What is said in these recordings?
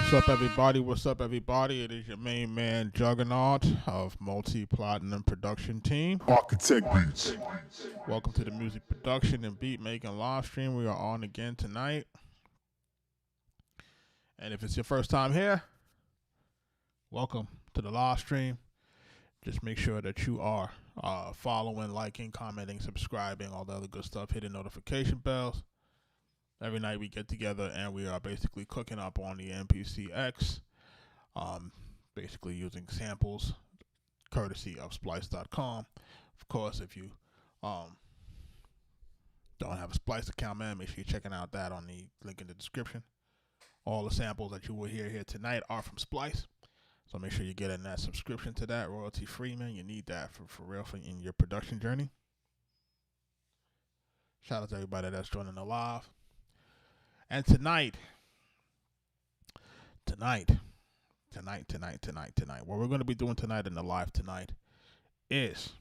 What's up, everybody? What's up, everybody? It is your main man, Juggernaut of Multi-Platinum Production Team. Arkatech Beatz. Welcome to the music production and beat making live stream. We are on again tonight. And if it's your first time here, welcome to the live stream. Just make sure that you are following, liking, commenting, subscribing, all the other good stuff, hitting notification bells. Every night we get together and we are basically cooking up on the MPCX, basically using samples courtesy of splice.com. Of course, if you don't have a Splice account, man, make sure you're checking out that on the link in the description. All the samples that you will hear here tonight are from Splice, so make sure you're getting that subscription to that, royalty free, man. You need that for real in your production journey. Shout out to everybody that's joining the live. And tonight, what we're going to be doing tonight in the live tonight is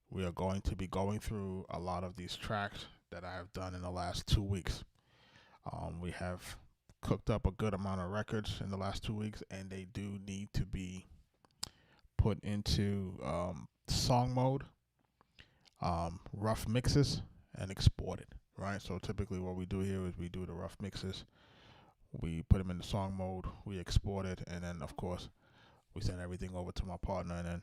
we are going to be going through a lot of these tracks that I have done in the last 2 weeks. We have cooked up a good amount of records in the last 2 weeks, and they do need to be put into song mode, rough mixes, and exported. Right, so typically what we do here is we do the rough mixes, we put them in the song mode, we export it, and then of course we send everything over to my partner, and then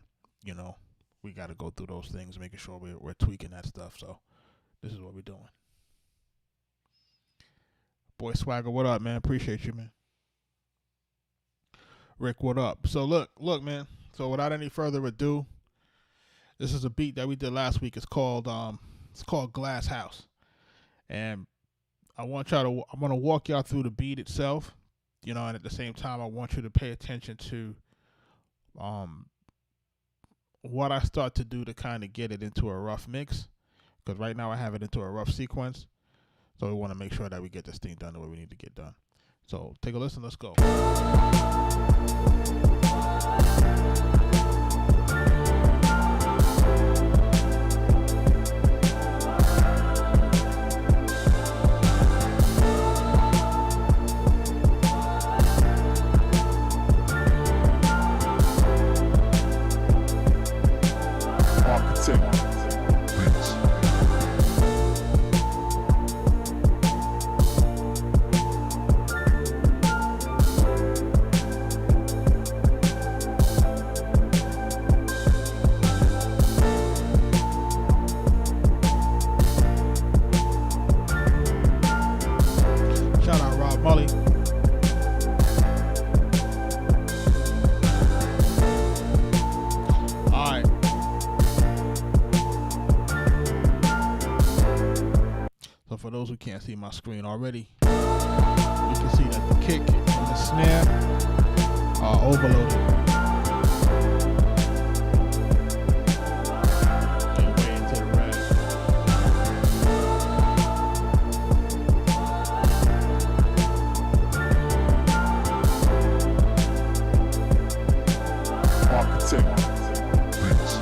we got to go through those things, making sure we're tweaking that stuff. So this is what we're doing. Boy Swagger, what up, man? Appreciate you, man. Rick, what up? So look, man. So without any further ado, this is a beat that we did last week. It's called Glass House. And I'm going to walk y'all through the beat itself, and at the same time, I want you to pay attention to what I start to do to kind of get it into a rough mix, because right now I have it into a rough sequence. So we want to make sure that we get this thing done the way we need to get done. So take a listen. Let's go. For those who can't see my screen already, you can see that the kick and the snare are overloaded. And way into the red. Arkatech Beatz.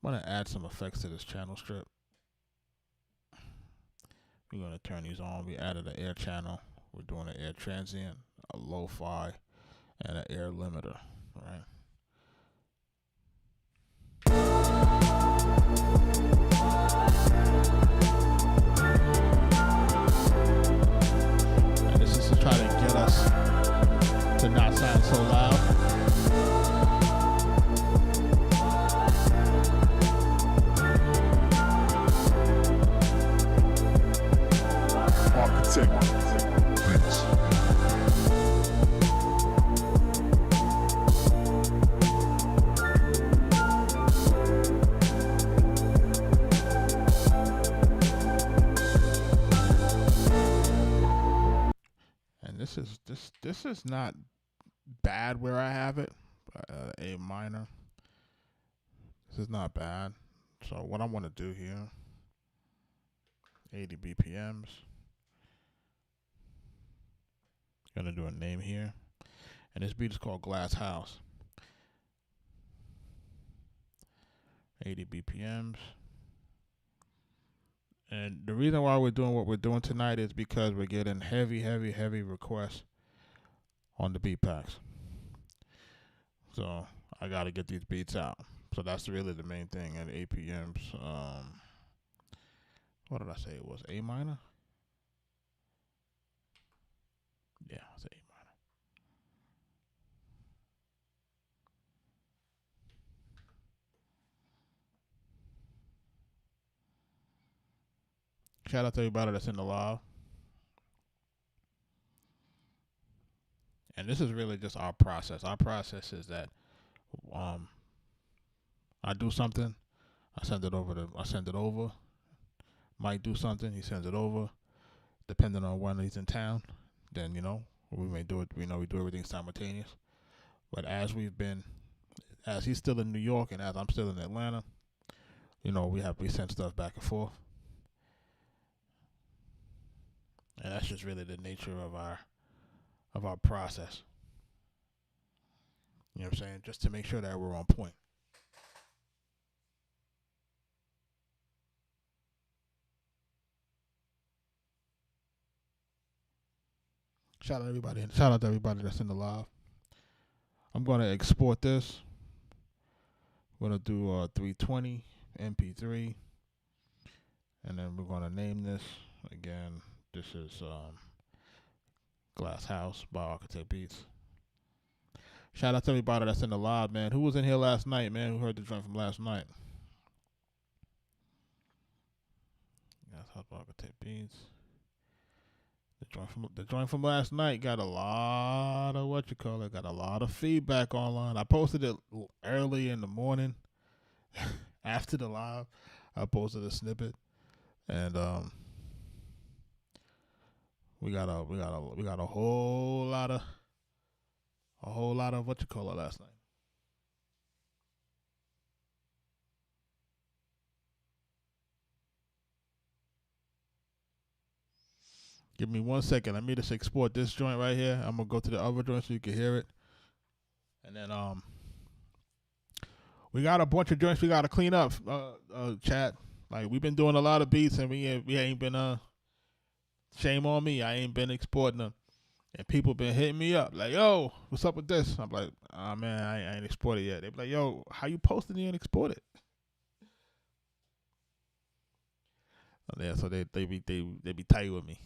I'm gonna add some effects to this channel strip. We're gonna turn these on. We added an air channel. We're doing an air transient, a lo-fi, and an air limiter, right? is not bad where I have it. A minor. This is not bad. So what I want to do here, 80 BPMs. Gonna do a name here. And this beat is called Glass House. 80 BPMs. And the reason why we're doing what we're doing tonight is because we're getting heavy requests on the beat packs. So I gotta get these beats out. So that's really the main thing at APMs. What did I say it was? A minor? Yeah, it's A minor. Shout out to everybody that's in the live. And this is really just our process. Our process is that I do something, I send it over. Mike do something, he sends it over. Depending on when he's in town, then we may do it. We do everything simultaneous. But as he's still in New York and as I'm still in Atlanta, we send stuff back and forth. And that's just really the nature of our process. You know what I'm saying? Just to make sure that we're on point. Shout out to everybody that's in the live. I'm going to export this. We're going to do 320 MP3. And then we're going to name this. Again, this is Glass House by Arkatech Beatz. Shout out to everybody that's in the live, man. Who was in here last night, man? Who heard the joint from last night? That's how Arkatech Beatz. The joint from last night got a lot of got a lot of feedback online. I posted it early in the morning after the live. I posted a snippet, and we got a whole lot of last night. Give me 1 second. Let me just export this joint right here. I'm gonna go to the other joint so you can hear it. And then we got a bunch of joints we gotta clean up. Chat. Like we've been doing a lot of beats and we ain't been shame on me. I ain't been exporting them. And people been hitting me up like, yo, what's up with this? I'm like, oh man, I ain't exported yet. They be like, yo, how you posted it and export it? Yeah, so they be tight with me.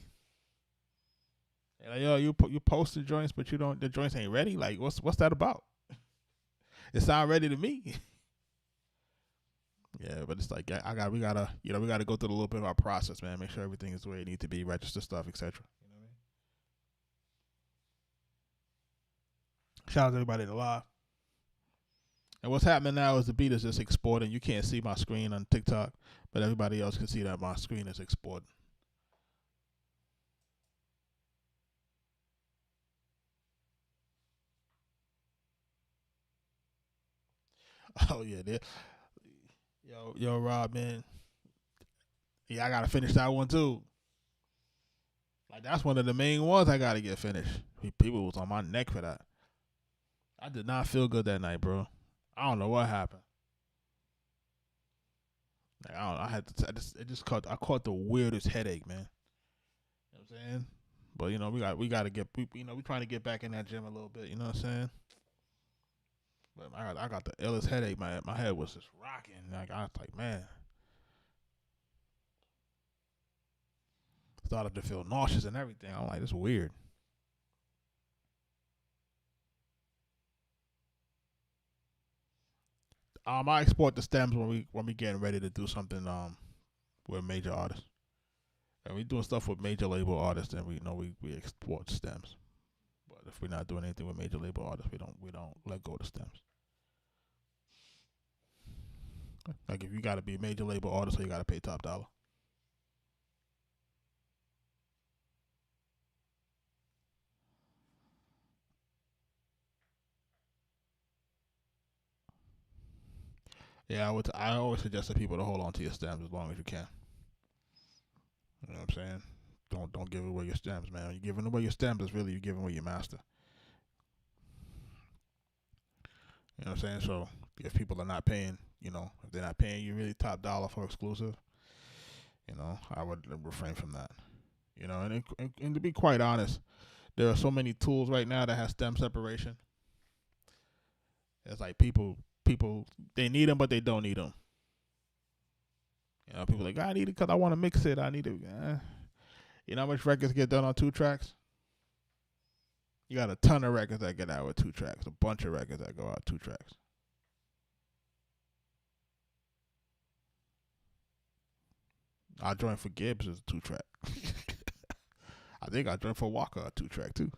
Like, yo, you post the joints, but the joints ain't ready. Like, what's that about? It sound ready to me. Yeah, but it's like we gotta go through a little bit of our process, man. Make sure everything is the way it needs to be, register stuff, etc. You know what I mean? Shout out to everybody in the live. And what's happening now is the beat is just exporting. You can't see my screen on TikTok, but everybody else can see that my screen is exporting. Oh yeah, yo, Rob, man. Yeah, I gotta finish that one too. Like that's one of the main ones I gotta get finished. People was on my neck for that. I did not feel good that night, bro. I don't know what happened. Like, I caught the weirdest headache, man. You know what I'm saying? But we gotta get we trying to get back in that gym a little bit. You know what I'm saying? But I got the illest headache. My head was just rocking. Like I was like, man, started to feel nauseous and everything. I'm like, this is weird. I export the stems when we getting ready to do something with major artists. And we doing stuff with major label artists, then we export stems. But if we're not doing anything with major label artists, we don't let go of the stems. Like if you gotta be a major label artist, so you gotta pay top dollar. Yeah, I always suggest to people to hold on to your stems as long as you can. You know what I'm saying? Don't give away your stems, man. When you're giving away your stems, it's really you giving away your master. You know what I'm saying? So if people are not paying, if they're not paying you really top dollar for exclusive, I would refrain from that. And to be quite honest, there are so many tools right now that have stem separation. It's like people they need them, but they don't need them. People are like, I need it because I want to mix it. I need it. You know how much records get done on 2 tracks? You got a ton of records that get out with 2 tracks. A bunch of records that go out 2 tracks. Our joint for Gibbs is a 2-track. I think our joint for Walker a 2-track too.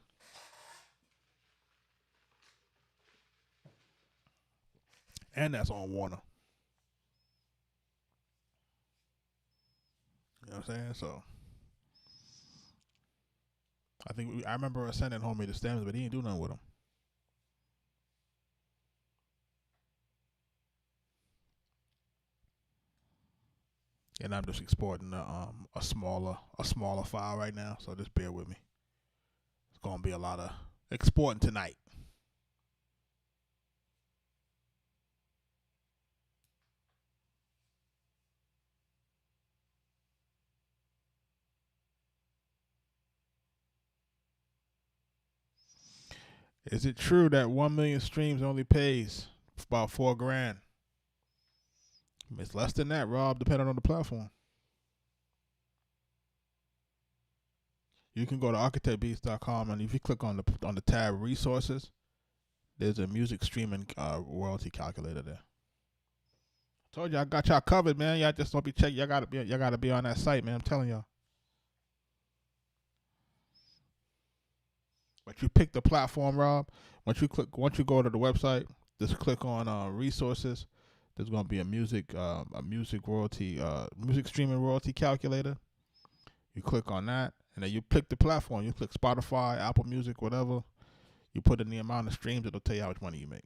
And that's on Warner. You know what I'm saying? So I remember sending homie the stems, but he didn't do nothing with them. And I'm just exporting a smaller file right now, so just bear with me. It's gonna be a lot of exporting tonight. Is it true that 1 million streams only pays about $4,000? It's less than that, Rob, depending on the platform. You can go to arkatechbeatz.com, and if you click on the tab resources, there's a music streaming royalty calculator there. I told you I got y'all covered, man. Y'all just don't be checking. Y'all gotta be on that site, man. I'm telling y'all. But you pick the platform, Rob. Once you go to the website, just click on resources. There's gonna be a music royalty, music streaming royalty calculator. You click on that, and then you pick the platform. You click Spotify, Apple Music, whatever. You put in the amount of streams, it'll tell you how much money you make.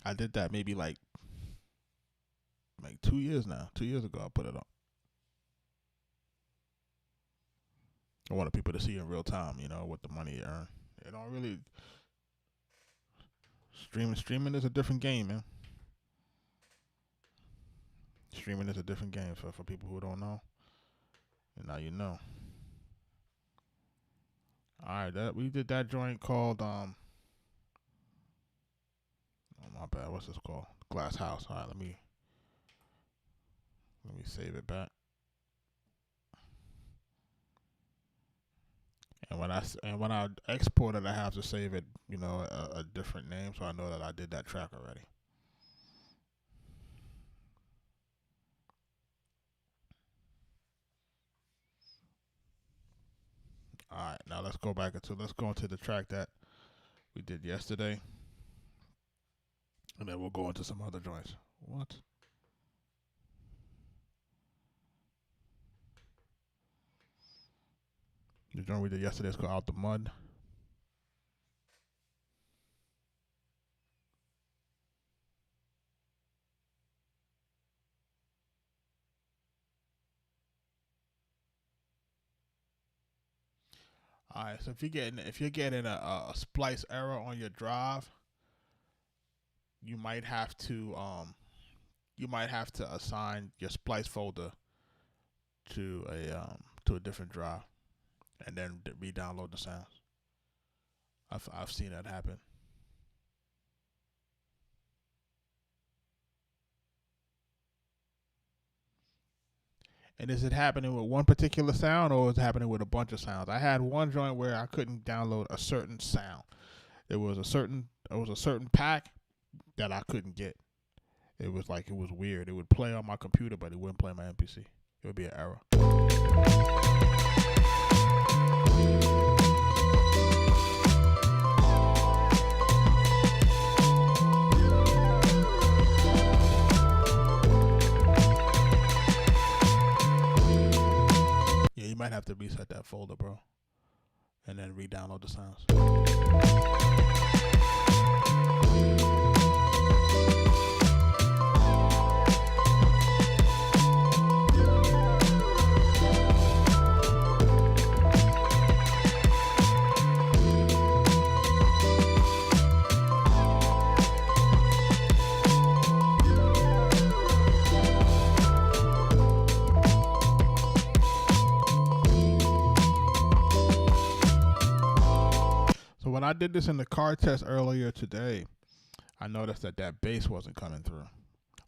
I did that maybe like 2 years now. 2 years ago, I put it up. I wanted people to see in real time, what the money you earn. They don't really. Streaming is a different game, man. Streaming is a different game for people who don't know. And now you know. Alright, we did that joint called oh my bad, what's this called? Glass House. Alright, let me save it back. And when I export it, I have to save it, a different name, so I know that I did that track already. All right, now let's go into the track that we did yesterday, and then we'll go into some other joints. What? The joint we did yesterday is called Out the Mud. All right, so if you're getting a splice error on your drive, you might have to assign your splice folder to a different drive, and then re-download the sounds. I've seen that happen. And is it happening with one particular sound, or is it happening with a bunch of sounds? I had one joint where I couldn't download a certain sound. It was a certain pack that I couldn't get. It was weird. It would play on my computer, but it wouldn't play my MPC. It would be an error. Yeah, you might have to reset that folder, bro, and then re-download the sounds. when I did this in the car test earlier today, I noticed that bass wasn't coming through.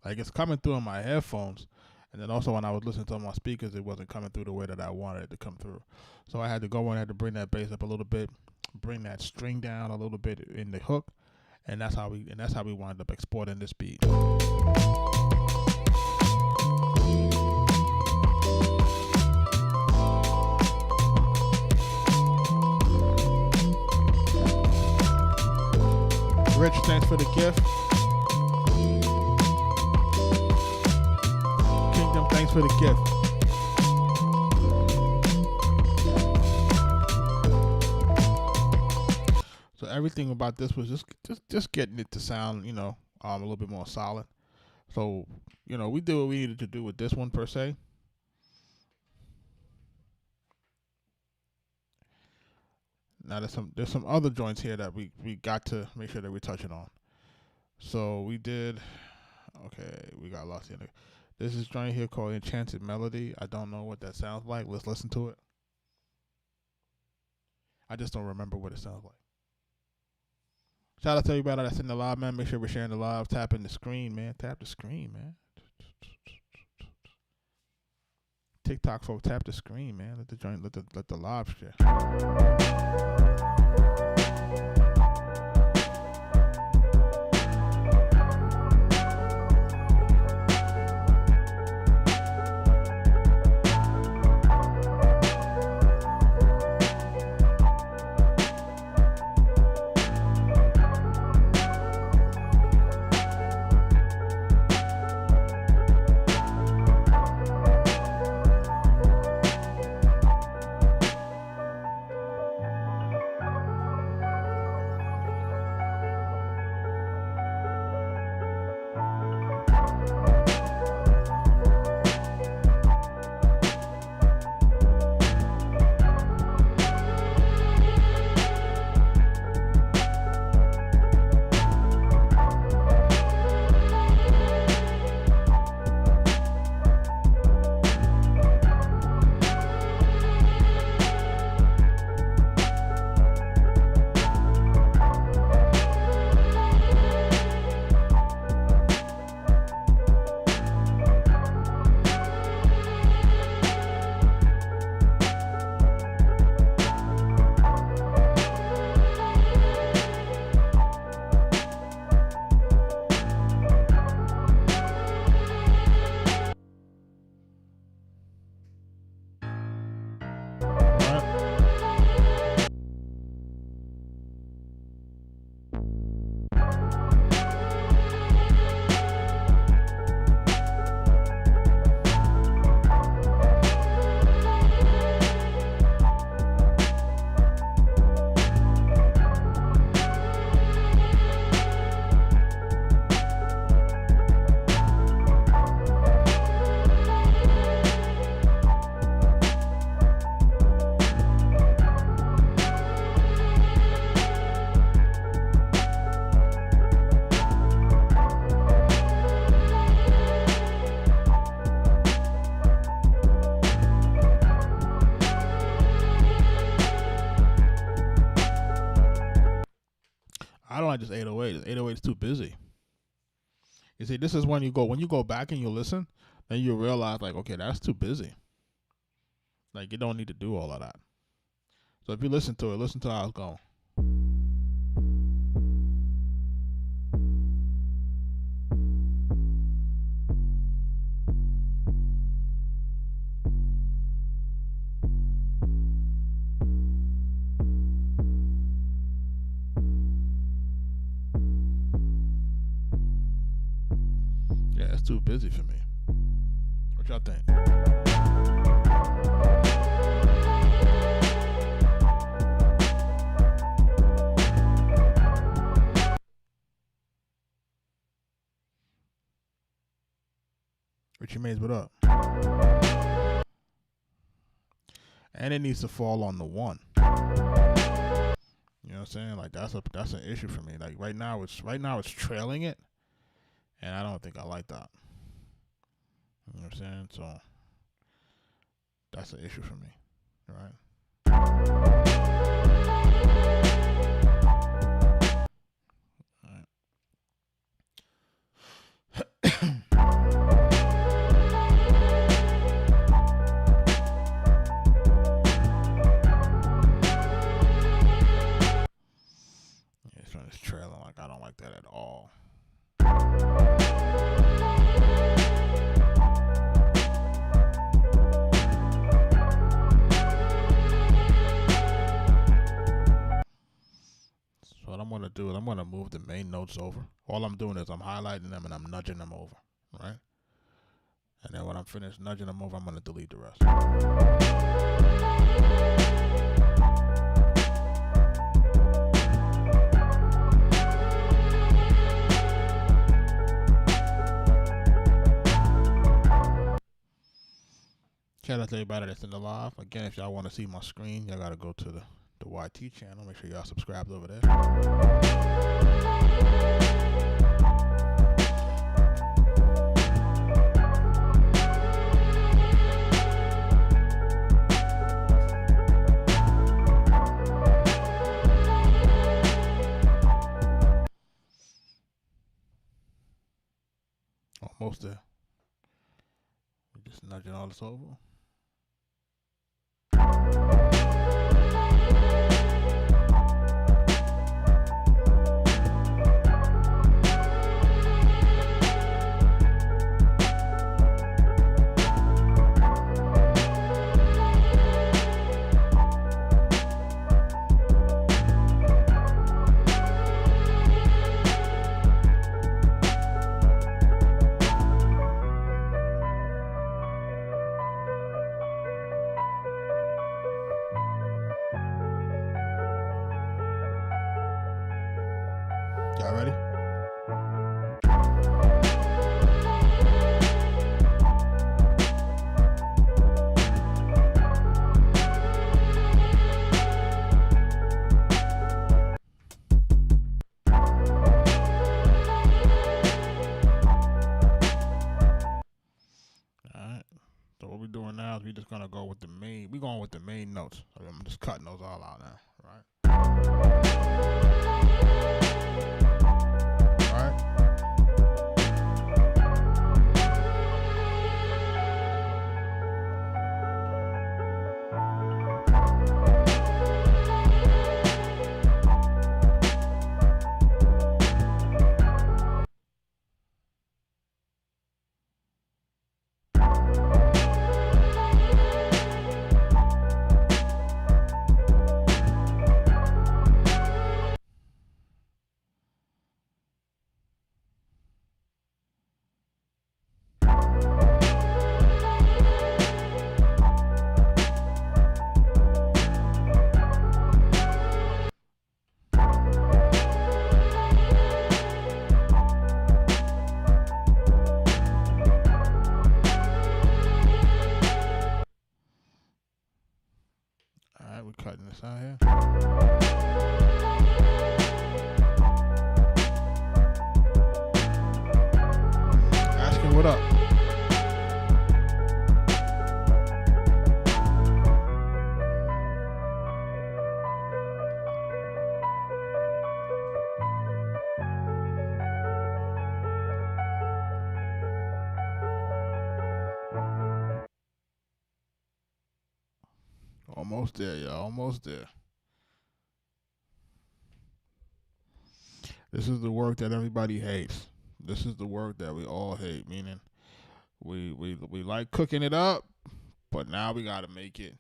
Like, it's coming through in my headphones, and then also when I was listening to my speakers, it wasn't coming through the way that I wanted it to come through. So I had to go in, I had to bring that bass up a little bit, bring that string down a little bit in the hook, and that's how we wound up exporting this beat. Rich, thanks for the gift. Kingdom, thanks for the gift. So everything about this was just getting it to sound, a little bit more solid. So, we did what we needed to do with this one per se. Now there's some other joints here that we got to make sure that we're touching on. So we got lost in it. This is joint here called Enchanted Melody. I don't know what that sounds like. Let's listen to it. I just don't remember what it sounds like. Shout out to everybody that's in the live, man. Make sure we're sharing the live, tapping the screen, man. Tap the screen, man. TikTok folk, tap the screen, man. Let the live share. I don't like this 808. This 808 is too busy. You see, this is when you go back and you listen, then you realize, like, okay, that's too busy. Like, you don't need to do all of that. So if you listen to how it's going. Yeah, it's too busy for me. What y'all think? Richie Mays, what up? And it needs to fall on the 1. You know what I'm saying? Like that's an issue for me. Like right now it's trailing it, and I don't think I like that. You know what I'm saying? So that's an issue for me, right? main notes over. All I'm doing is I'm highlighting them and I'm nudging them over, right? And then when I'm finished nudging them over, I'm going to delete the rest. Shout out to everybody that's in the live. Again, if y'all want to see my screen, y'all got to go to the YT channel. Make sure y'all subscribed over there. Almost there. We're just nudging all this over. Y'all ready? Alright. So what we're doing now is we're just gonna go with the main. We're going with the main notes. I'm just cutting those all out now, right? We're cutting this out here. Asking what up? Almost there, y'all. Almost there. This is the work that everybody hates. This is the work that we all hate. Meaning, we like cooking it up, but now we gotta make it.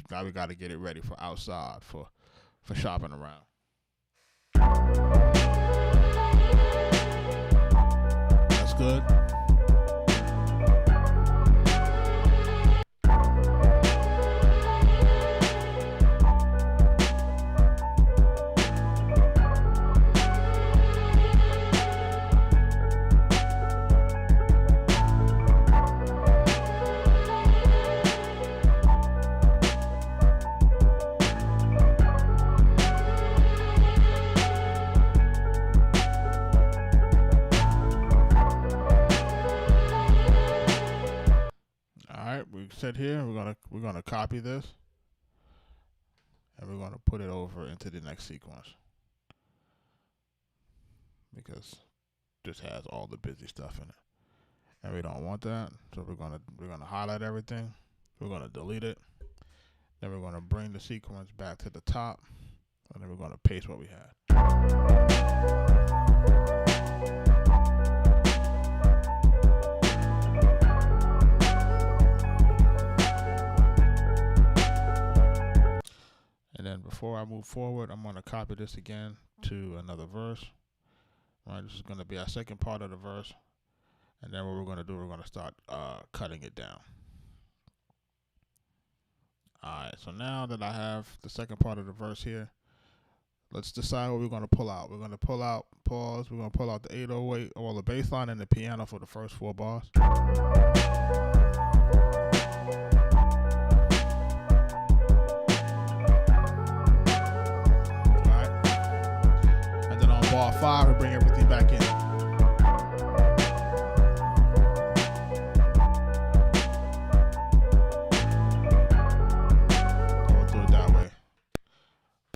Now we gotta get it ready for outside for shopping around. That's good. We said here we're gonna copy this and we're gonna put it over into the next sequence because this has all the busy stuff in it, and we don't want that. So we're gonna highlight everything. We're gonna delete it. Then we're gonna bring the sequence back to the top, and then we're gonna paste what we had. And then before I move forward, I'm going to copy this again into another verse. Right, this is going to be our second part of the verse. And then what we're going to do, we're going to start cutting it down. Alright, so now that I have the second part of the verse here, let's decide what we're going to pull out. We're going to pull out pause. We're going to pull out the 808, or the bass line and the piano for the first 4 bars. Alright. And then on bar 5, we bring everything back in.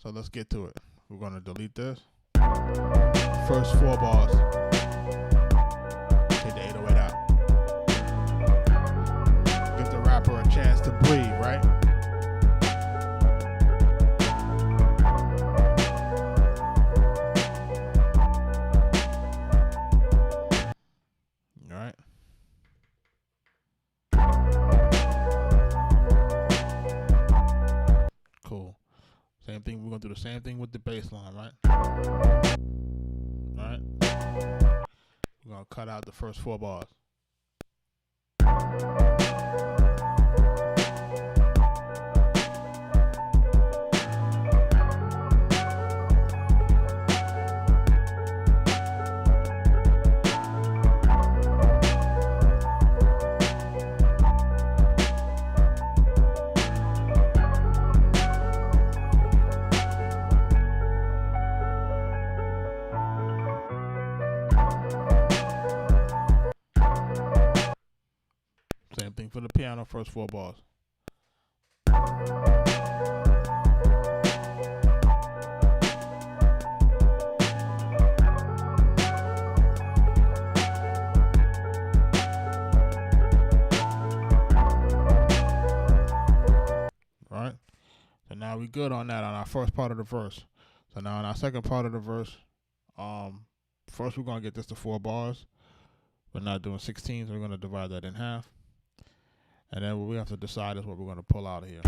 So let's get to it. We're going to delete this. First 4 bars. Take the 808 out. Give the rapper a chance to breathe, right? All right. Cool. Same thing, we're going to do the same thing with the bass line, right? Alright? We're going to cut out the first 4 bars. Same thing for the piano, first 4 bars. Right? So now we good on that on our first part of the verse. So now in our second part of the verse, first we're going to get this to 4 bars. We're not doing 16s, so we're going to divide that in half. And then what we have to decide is what we're going to pull out of here.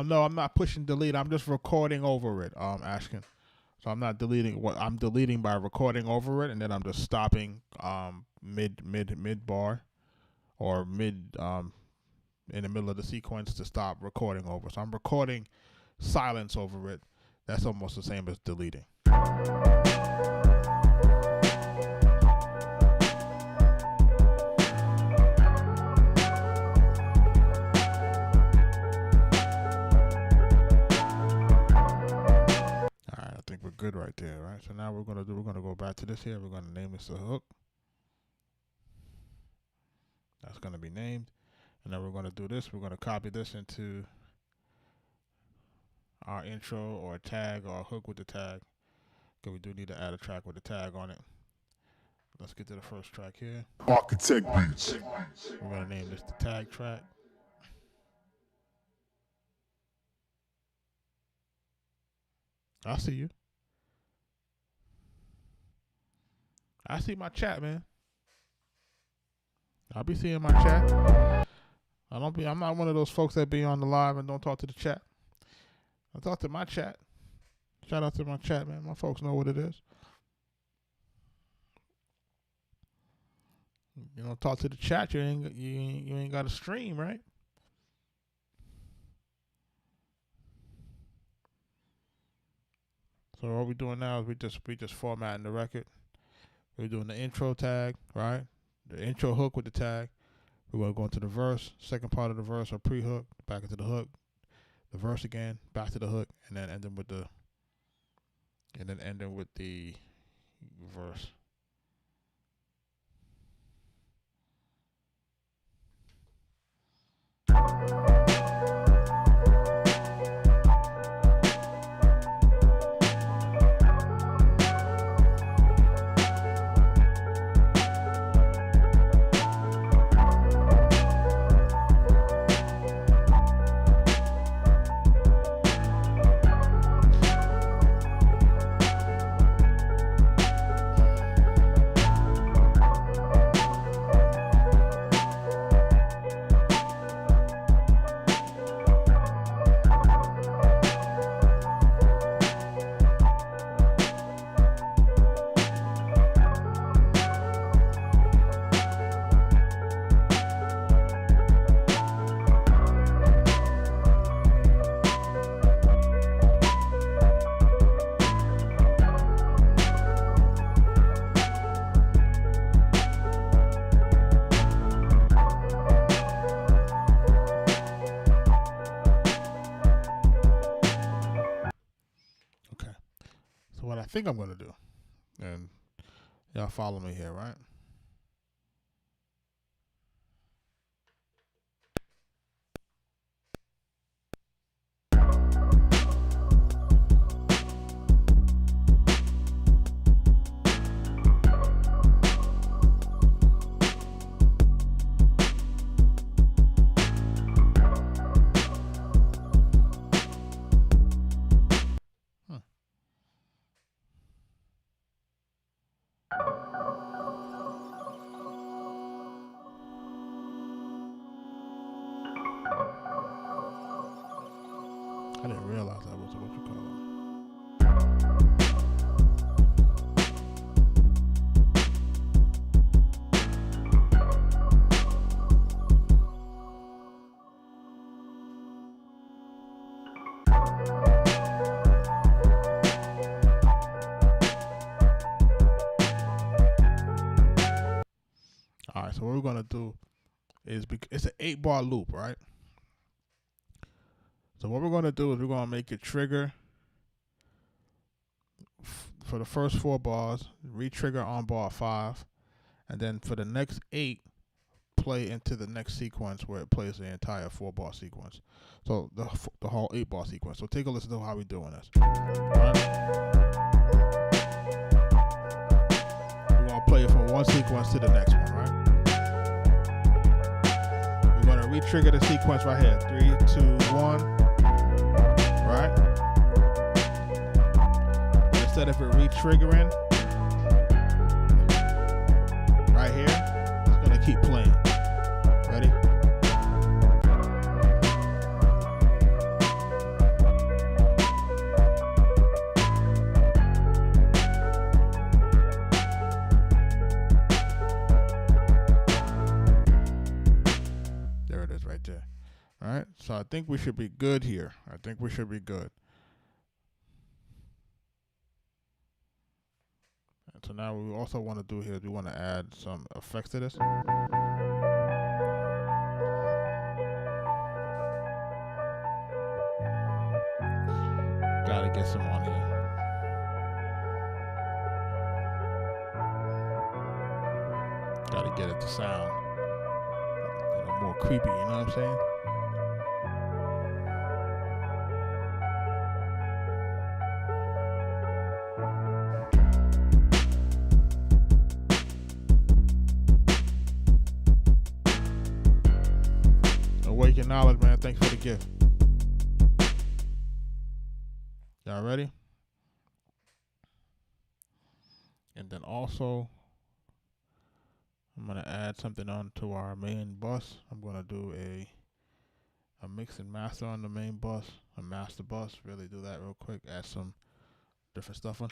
No, I'm not pushing delete. I'm just recording over it, Ashkin. So I'm not deleting. What I'm deleting by recording over it, and then I'm just stopping mid bar or mid in the middle of the sequence to stop recording over. So I'm recording silence over it. That's almost the same as deleting. Alright, I think we're good right there, right? So now we're gonna go back to this here. We're gonna name this a hook. That's gonna be named. And then we're gonna do this. We're gonna copy this into our intro or a tag or a hook with the tag, because we do need to add a track with a tag on it. Let's get to the first track here. Arkatech Beatz. We're going to name this the tag track. I see you. I see my chat, man. I'll be seeing my chat. I'm not one of those folks that be on the live and don't talk to the chat. I talk to my chat. Shout out to my chat, man. My folks know what it is. You don't talk to the chat, you ain't got a stream, right? So what we're doing now is we just formatting the record. We're doing the intro tag, right? The intro hook with the tag. We're going to go into the verse, second part of the verse or pre-hook, back into the hook, the verse again, back to the hook, and then ending with the verse. think I'm going to do. And y'all follow me here, right? I didn't realize that was what you call it. All right, so what we're gonna do is it's an 8-bar loop, right? So what we're gonna do is we're gonna make it trigger for the first 4 bars, re-trigger on bar 5, and then for the next 8, play into the next sequence where it plays the entire 4-bar sequence. So the whole 8-bar sequence. So take a listen to how we're doing this. All right. We're gonna play it from one sequence to the next one, right? We're gonna re-trigger the sequence right here. 3, 2, 1. Right? Instead of it re-triggering right here, it's gonna keep playing. Ready? There it is right there. All right, so I think we should be good here. I think we should be good. And so now what we also want to do here is we want to add some effects to this. Gotta get some on here. Gotta get it to sound more creepy, you know what I'm saying? Awaken knowledge, man. Thanks for the gift. Y'all ready? And then also, I'm gonna add something onto our main bus. I'm gonna do a mix and master on the main bus, a master bus. Really do that real quick. Add some different stuff on.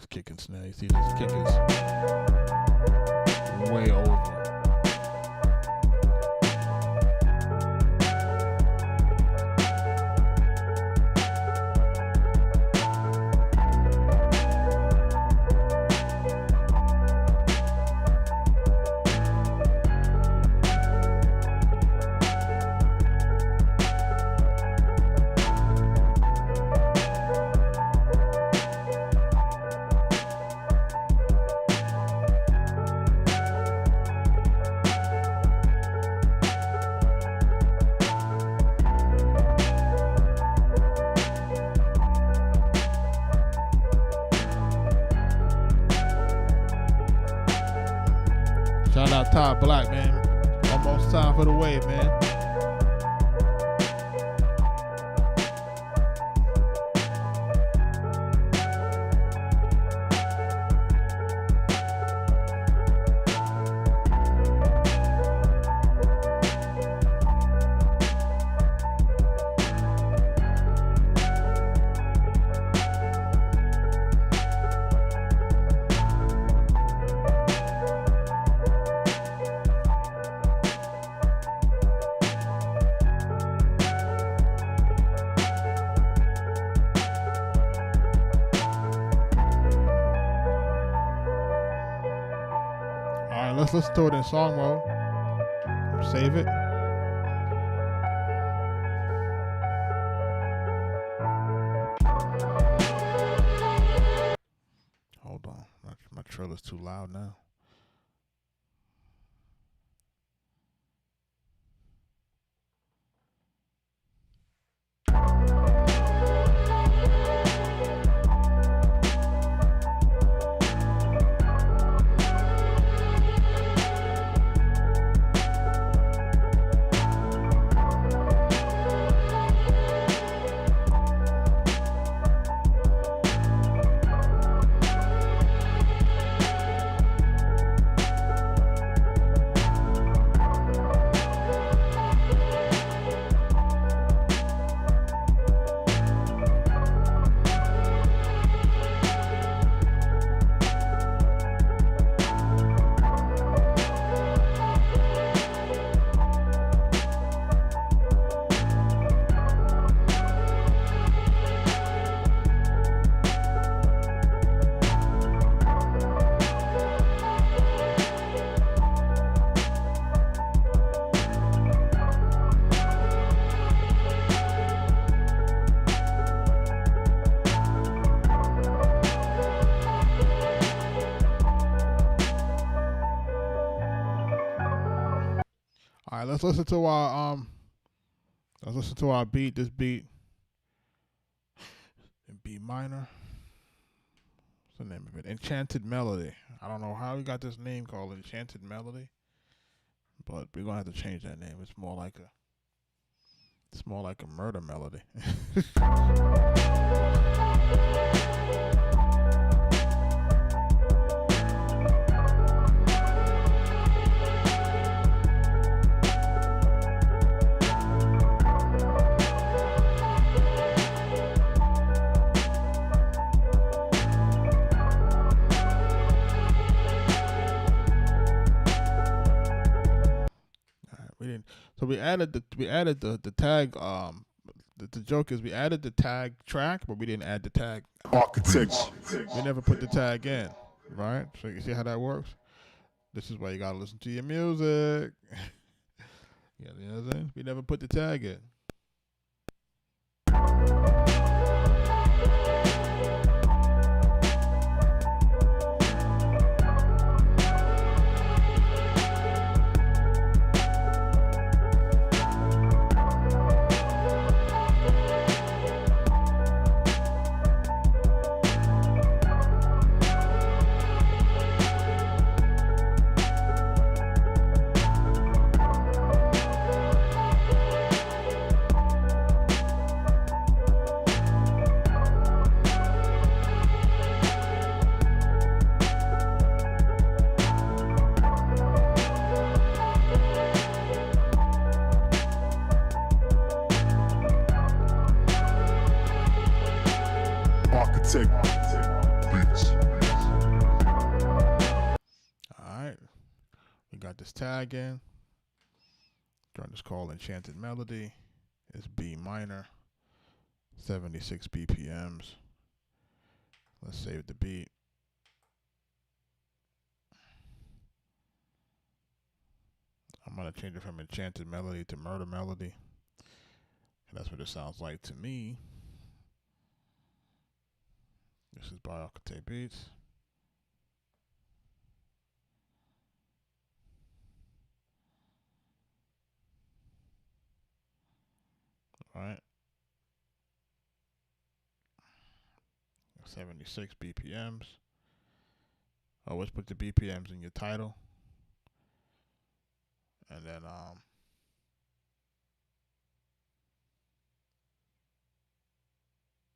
Kick and snare. You see this kick is way over. Shout out Todd Black, man. Almost time for the wave, man. let's listen to it in song mode. Save it. Hold on. My trailer's too loud now. All right, let's listen to our beat. This beat in B minor. What's the name of it? Enchanted Melody. I don't know how we got this name called Enchanted Melody, but we're gonna have to change that name. It's more like a murder melody. So we added the tag. The joke is we added the tag track, but we didn't add the tag. Arkatech. We never put the tag in, right? So you see how that works. This is why you gotta listen to your music. Yeah, you know what I'm saying? We never put the tag in. Arkatech Beatz. Alright. We got this tag in. Joint is called Enchanted Melody. It's B minor. 76 BPMs. Let's save the beat. I'm gonna change it from Enchanted Melody to Murder Melody. And that's what it sounds like to me. This is by Arkatech Beatz. All right. 76 BPMs. Always put the BPMs in your title. And then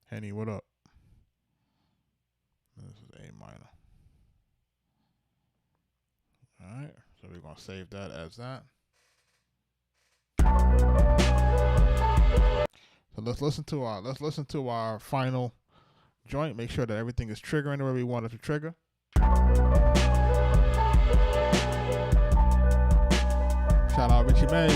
Henny, what up? This is A minor. Alright, so we're gonna save that as that. So let's listen to our final joint. Make sure that everything is triggering the way we want it to trigger. Shout out Richie Mays.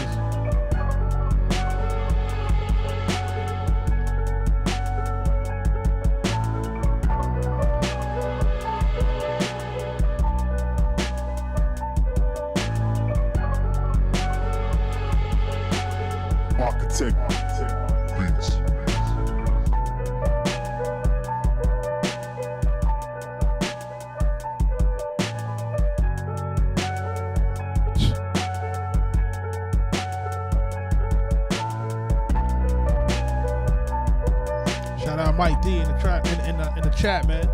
Mike D in the trap in the chat, man.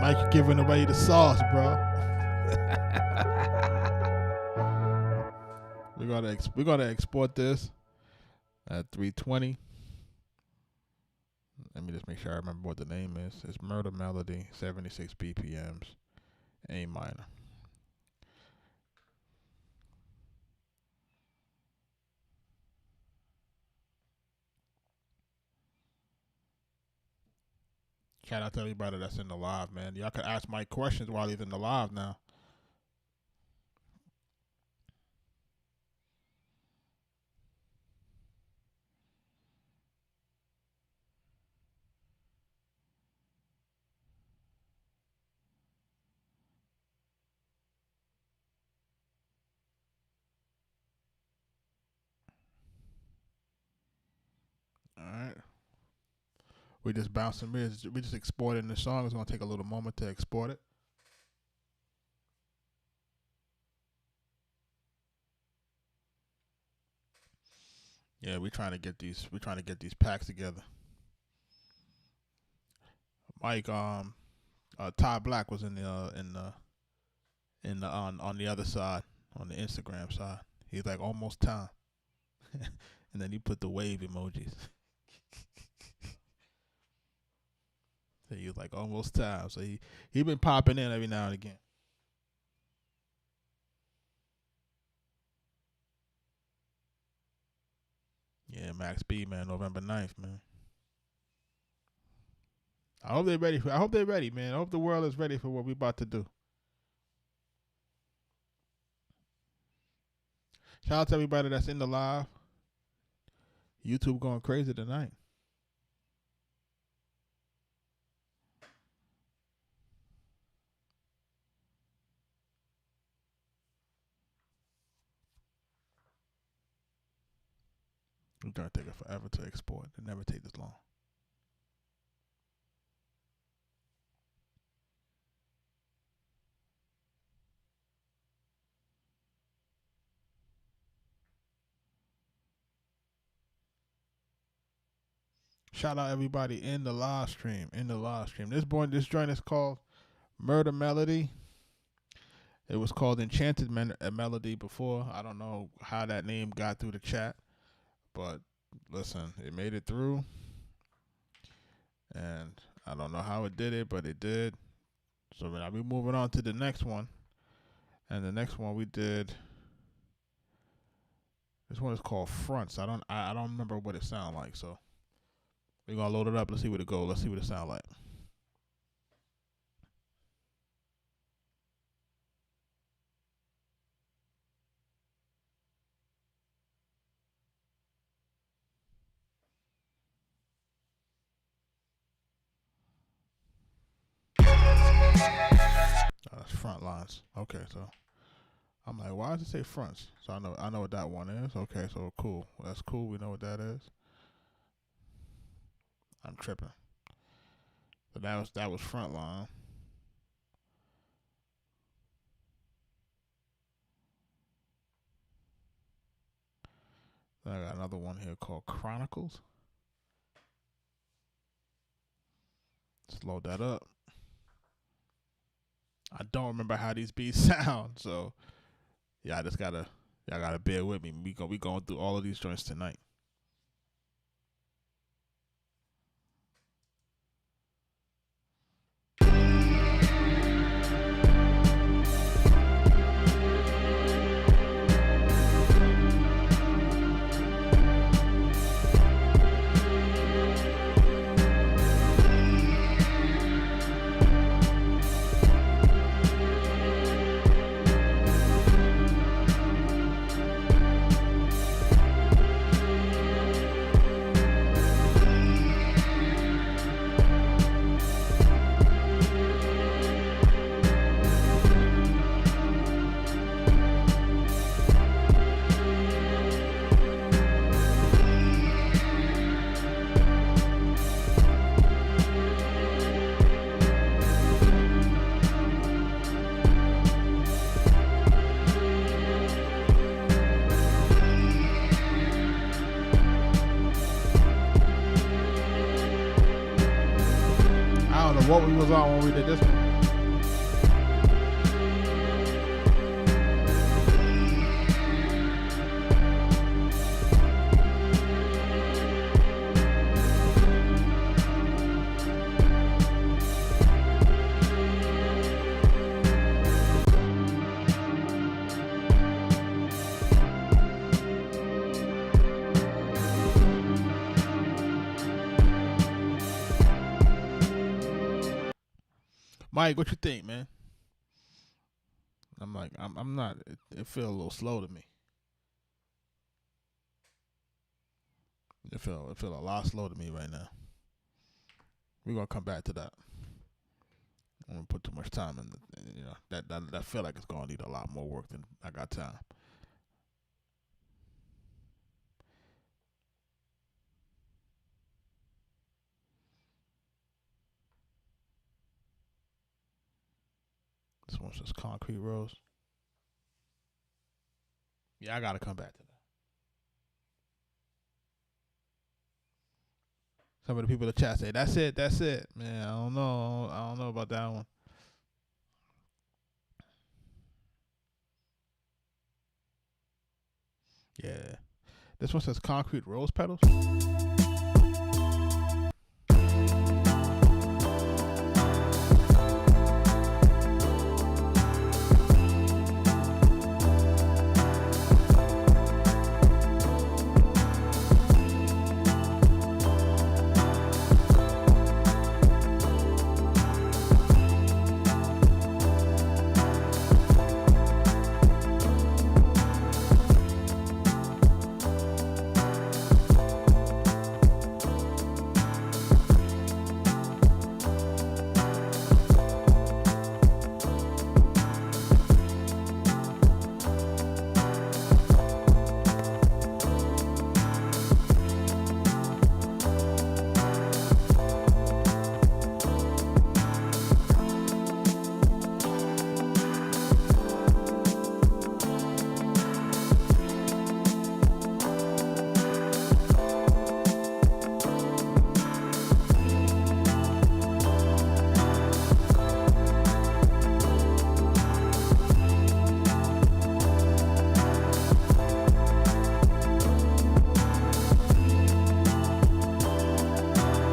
Mike giving away the sauce, bro. We're gonna export this at 320. Let me just make sure I remember what the name is. It's Murder Melody, 76 BPMs, A minor. Shout out to everybody that's in the live, man. Y'all can ask Mike questions while he's in the live now. All right. We just bouncing. We just exporting the song. It's gonna take a little moment to export it. Yeah, we're trying to get these packs together. Mike, Ty Black was in the on the other side, on the Instagram side. He's like, almost time. And then he put the wave emojis. So he was like, almost time. So he been popping in every now and again. Yeah, Max B, man, November 9th, man. I hope they're ready, man. I hope the world is ready for what we're about to do. Shout out to everybody that's in the live. YouTube going crazy tonight. It's going to take it forever to export. It never take this long. Shout out everybody in the live stream. This joint is called Murder Melody. It was called Enchanted Melody before. I don't know how that name got through the chat. But listen, it made it through. And I don't know how it did it, but it did. So I'll be moving on to the next one. And the next one we did, this one is called Fronts. I don't remember what it sounded like. So we're going to load it up. Let's see what it goes. Let's see what it sounds like. lines. Okay, so I'm like, why does it say fronts? So I know what that one is. Okay, so cool. That's cool. We know what that is. I'm tripping. So that was front line. Then I got another one here called Chronicles. Let's load that up. I don't remember how these beats sound, so yeah, y'all gotta bear with me. We going through all of these joints tonight. I don't know what we was on when we did this one. Mike, what you think, man? I'm like, I'm not. It feel a little slow to me. It feel a lot slow to me right now. We're gonna come back to that. I'm gonna put too much time in. That feel like it's gonna need a lot more work than I got time. This one says Concrete Rose. Yeah, I gotta come back to that. Some of the people in the chat say, that's it. Man, I don't know about that one. Yeah. This one says Concrete Rose Petals.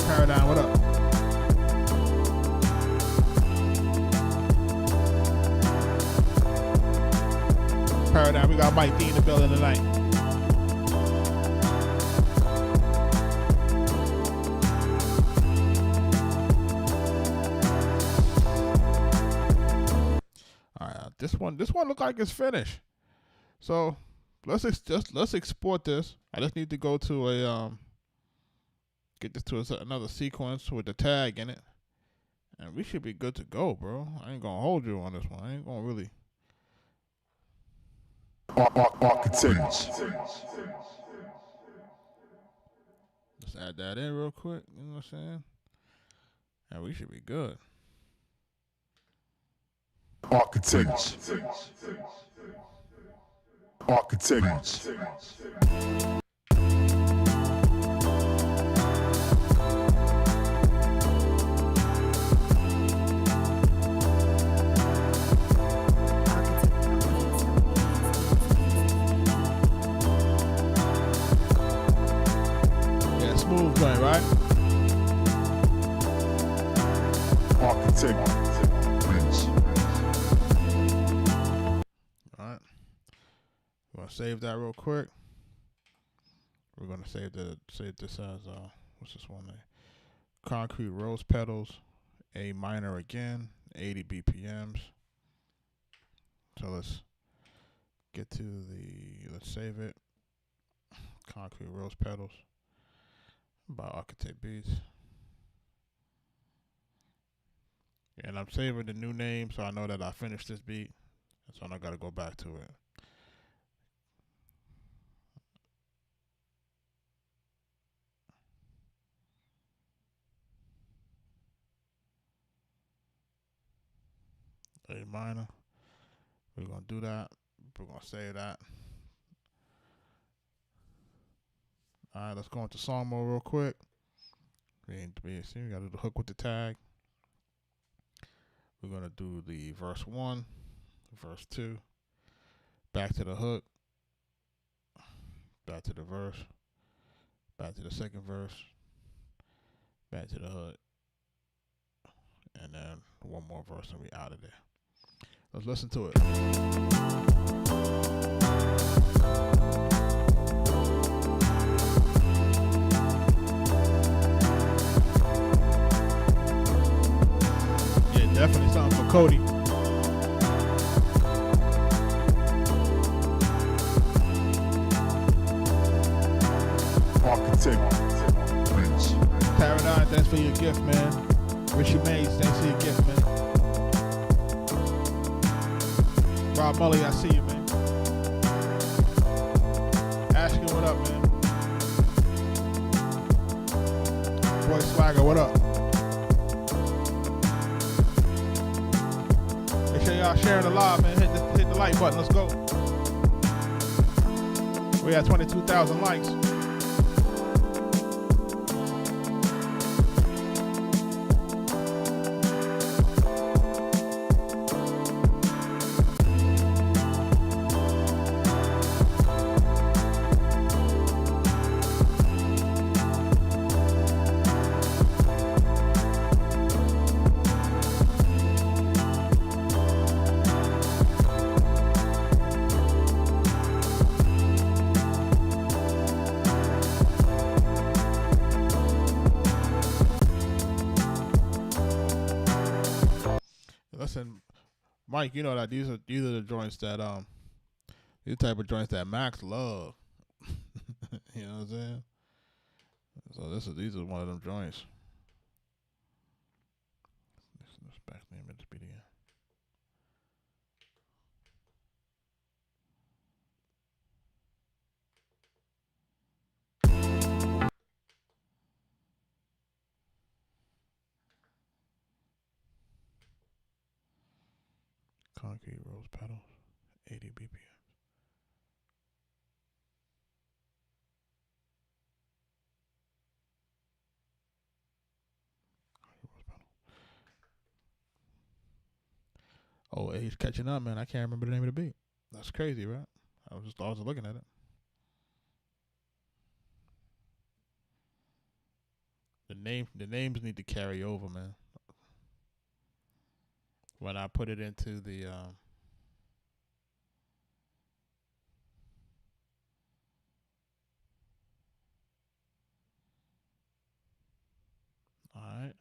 Paradigm, what up? Paradigm, we got Mike D in the building tonight. All right, this one look like it's finished. So let's export this. I just need to go to a get this to another sequence with the tag in it, And we should be good to go, bro. I ain't gonna hold you on this one. I ain't gonna really. Arkatech. Let's add that in real quick. You know what I'm saying? And we should be good. Arkatech. Arkatech Beatz. Yeah, smooth joint, right? Arkatech Beatz. Alright. We're gonna save that real quick. We're gonna save this as what's this one name? Concrete rose petals, A minor again, 80 BPMs. So let's get to let's save it. Concrete rose petals by Arkatech Beatz. And I'm saving the new name so I know that I finished this beat. So I don't gotta go back to it. A minor. We're gonna do that. We're gonna save that. Alright, let's go into song mode real quick. We gotta do the hook with the tag. We're gonna do the verse 1, verse 2, back to the hook, back to the verse, back to the second verse, back to the hook, and then one more verse and we out of there. Let's listen to it. Yeah, definitely something for Cody. Arkatech Beatz. Paradigm, thanks for your gift, man. Richie Mays, thanks for your gift, man. Rob Mully, I see you, man. Ashkin, what up, man? Boy Swagger, what up? Make sure y'all sharing the live, man. Hit the like button. Let's go. We got 22,000 likes. Listen, Mike, you know that these are the joints that these type of joints that Max love. You know what I'm saying? So these are one of them joints. Let's back name of this video. Concrete rose petals, 80 BPM. Oh, he's catching up, man. I can't remember the name of the beat. That's crazy, right? I was looking at it. The names need to carry over, man. When I put it into the all right.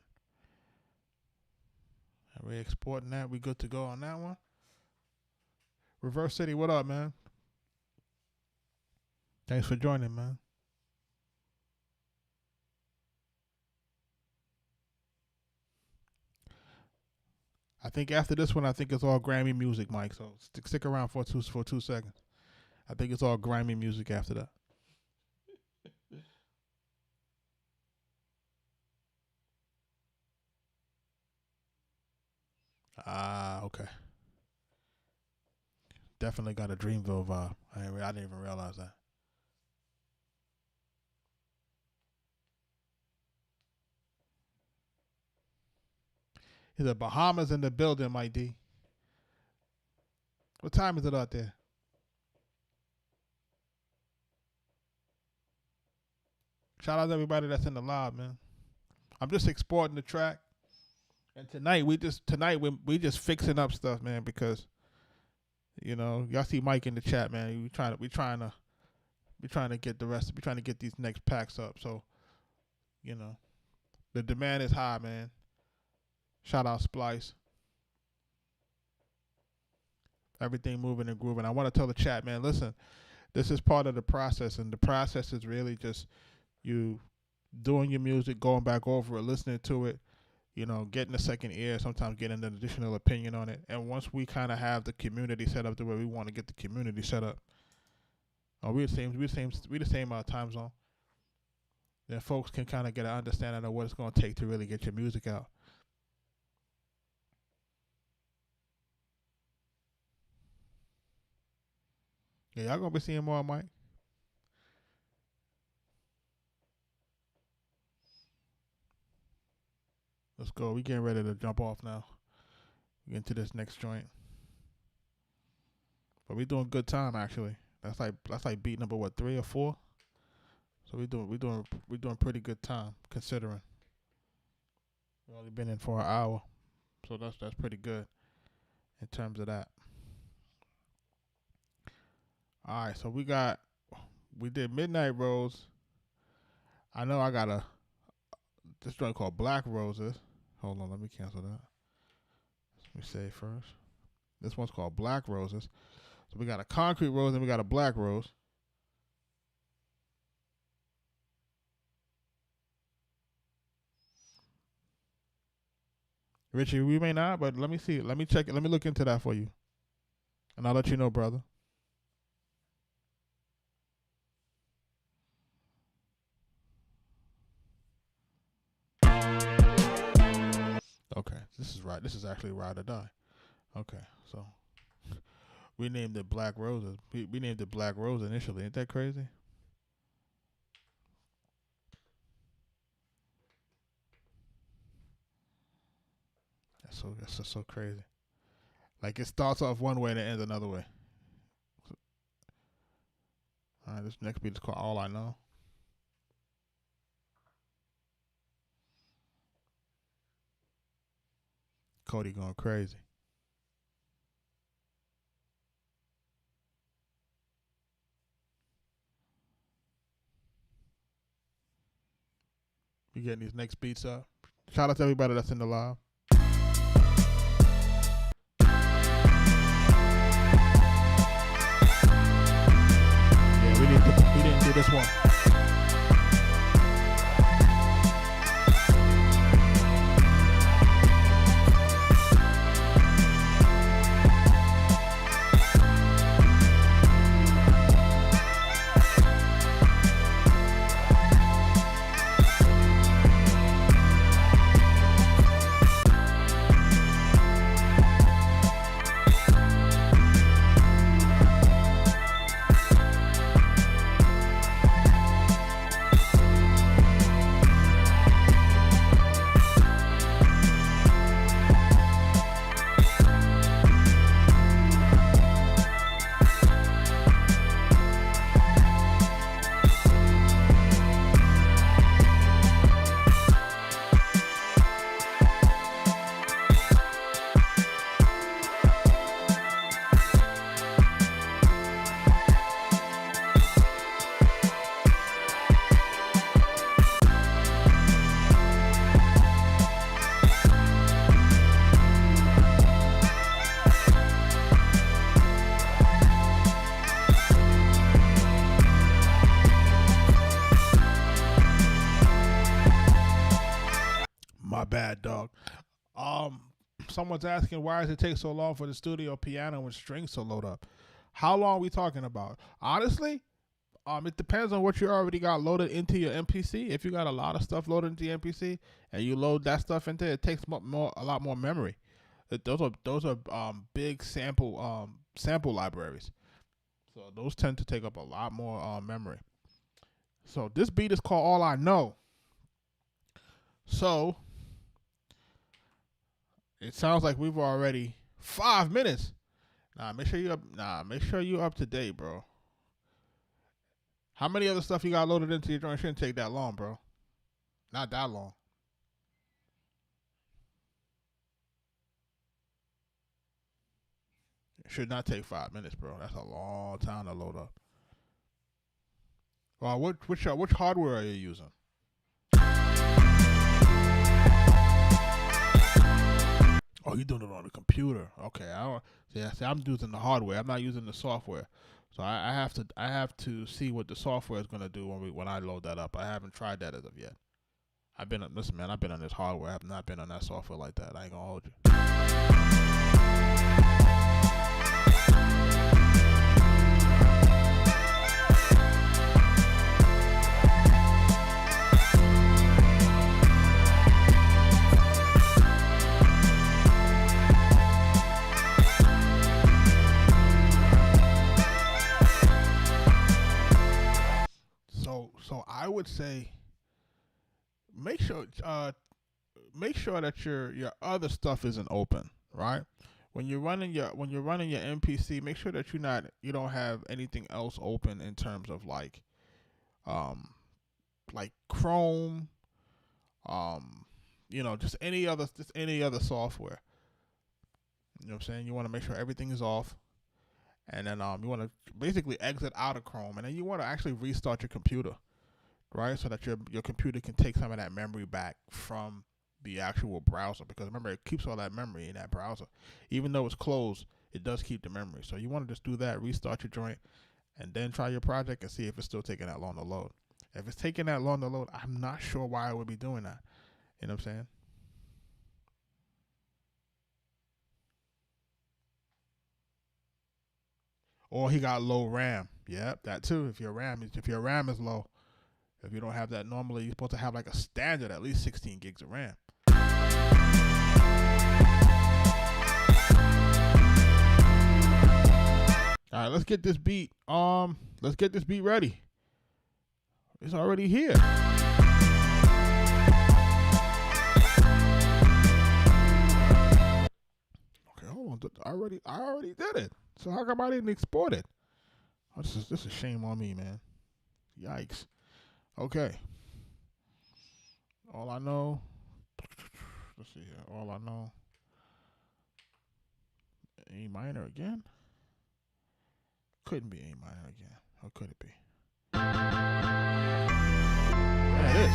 Are we exporting that? We good to go on that one? Reverse City, what up, man? Thanks for joining, man. I think after this one, I think it's all Grammy music, Mike. So stick around for 2 seconds. I think it's all Grammy music after that. Okay. Definitely got a Dreamville vibe. I didn't even realize that. The Bahamas in the building, Mike D. What time is it out there? Shout out to everybody that's in the live, man. I'm just exporting the track, and tonight we just fixing up stuff, man, because y'all see Mike in the chat, man. We trying to get the rest. We trying to get these next packs up. So, the demand is high, man. Shout out Splice. Everything moving and grooving. I want to tell the chat, man, listen, this is part of the process, and the process is really just you doing your music, going back over it, listening to it, getting a second ear, sometimes getting an additional opinion on it. And once we kind of have the community set up the way we want to get the community set up, we the same time zone, then folks can kind of get an understanding of what it's going to take to really get your music out. Yeah, y'all gonna be seeing more, Mike. Let's go. We getting ready to jump off now. We get into this next joint. But we doing good time actually. That's like beat number 3 or 4. So we doing pretty good time considering. We've only been in for an hour. So that's pretty good in terms of that. All right, so we did Midnight Rose. I know I got this joint called Black Roses. Hold on, let me cancel that. Let me say it first. This one's called Black Roses. So we got a concrete rose and we got a black rose. Richie, we may not, but let me see. Let me check it. Let me look into that for you. And I'll let you know, brother. Okay, this is right. This is actually Ride or Die. Okay, so we named it Black Roses. We named it Black Rose initially. Ain't that crazy? That's just so crazy. Like it starts off one way and it ends another way. All right, this next beat is called All I Know. Cody going crazy. We getting these next beats up. Shout out to everybody that's in the live. Yeah, we didn't do this one. someone's asking why does it take so long for the studio piano and strings to load up. How long are we talking about? Honestly, it depends on what you already got loaded into your MPC. If you got a lot of stuff loaded into your MPC and you load that stuff into it, takes a lot more memory. Those are big sample libraries, so those tend to take up a lot more memory. So this beat is called All I Know. So it sounds like we've already 5 minutes. Make sure you up to date, bro. How many other stuff you got loaded into your joint? Shouldn't take that long, bro. Not that long. It should not take 5 minutes, bro. That's a long time to load up. Which hardware are you using? Oh, you're doing it on the computer. Okay, I'm using the hardware. I'm not using the software. So I have to see what the software is gonna do when I load that up. I haven't tried that as of yet. Listen, man, I've been on this hardware. I have not been on that software like that. I ain't gonna hold you. So I would say make sure that your other stuff isn't open, right? When you're running your MPC, make sure that you don't have anything else open in terms of like Chrome, just any other software. You know what I'm saying? You want to make sure everything is off. And then you want to basically exit out of Chrome, and then you want to actually restart your computer, right? So that your computer can take some of that memory back from the actual browser. Because remember, it keeps all that memory in that browser. Even though it's closed, it does keep the memory. So you want to just do that, restart your joint, and then try your project and see if it's still taking that long to load. If it's taking that long to load, I'm not sure why it would be doing that. You know what I'm saying? Or he got low RAM. Yep, that too. If your RAM is low, if you don't have that normally, you're supposed to have like a standard at least 16 gigs of RAM. All right, let's get this beat. Ready. It's already here. Okay, hold on. I already did it. So how come I didn't export it? Oh, this is a shame on me, man. Yikes. Okay. All I know. Let's see here. All I know. A minor again? Couldn't be A minor again. Or could it be? Yeah, it is.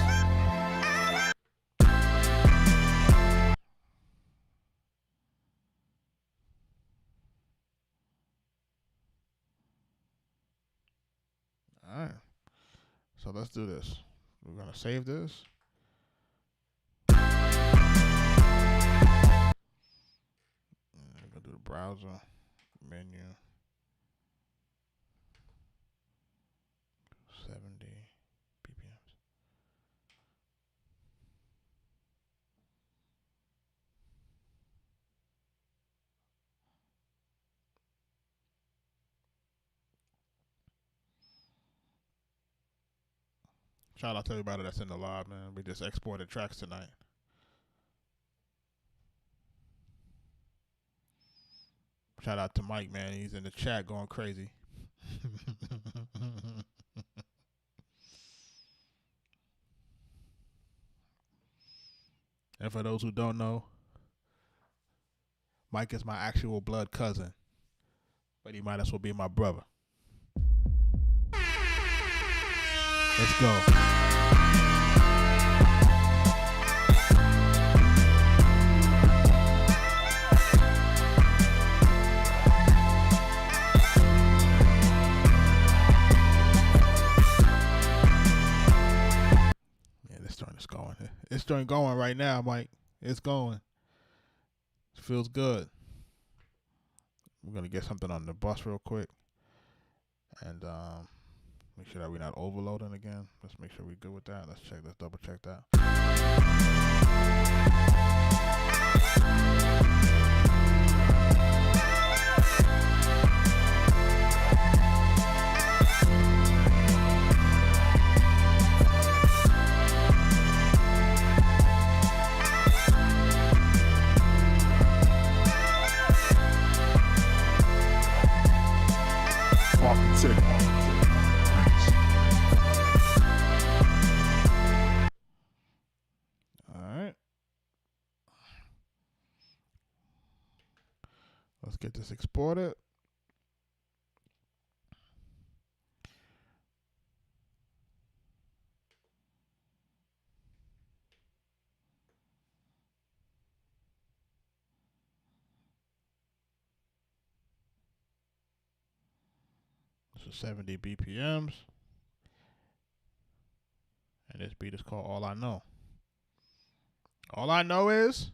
All right. So let's do this. We're going to save this. We're going to do the browser menu. 70 ppms. Shout out to everybody that's in the live, man. We just exported tracks tonight. Shout out to Mike, man. He's in the chat going crazy. And for those who don't know, Mike is my actual blood cousin, but he might as well be my brother. Let's go. Yeah, this joint is going. This joint going right now, Mike. It's going. feels good. We're gonna get something on the bus real quick, and make sure that we're not overloading again. Let's make sure we're good with that. Let's double check that. Arkatech Beatz. Alright. Let's get this exported. This is 70 BPMs. And this beat is called All I Know. All I know is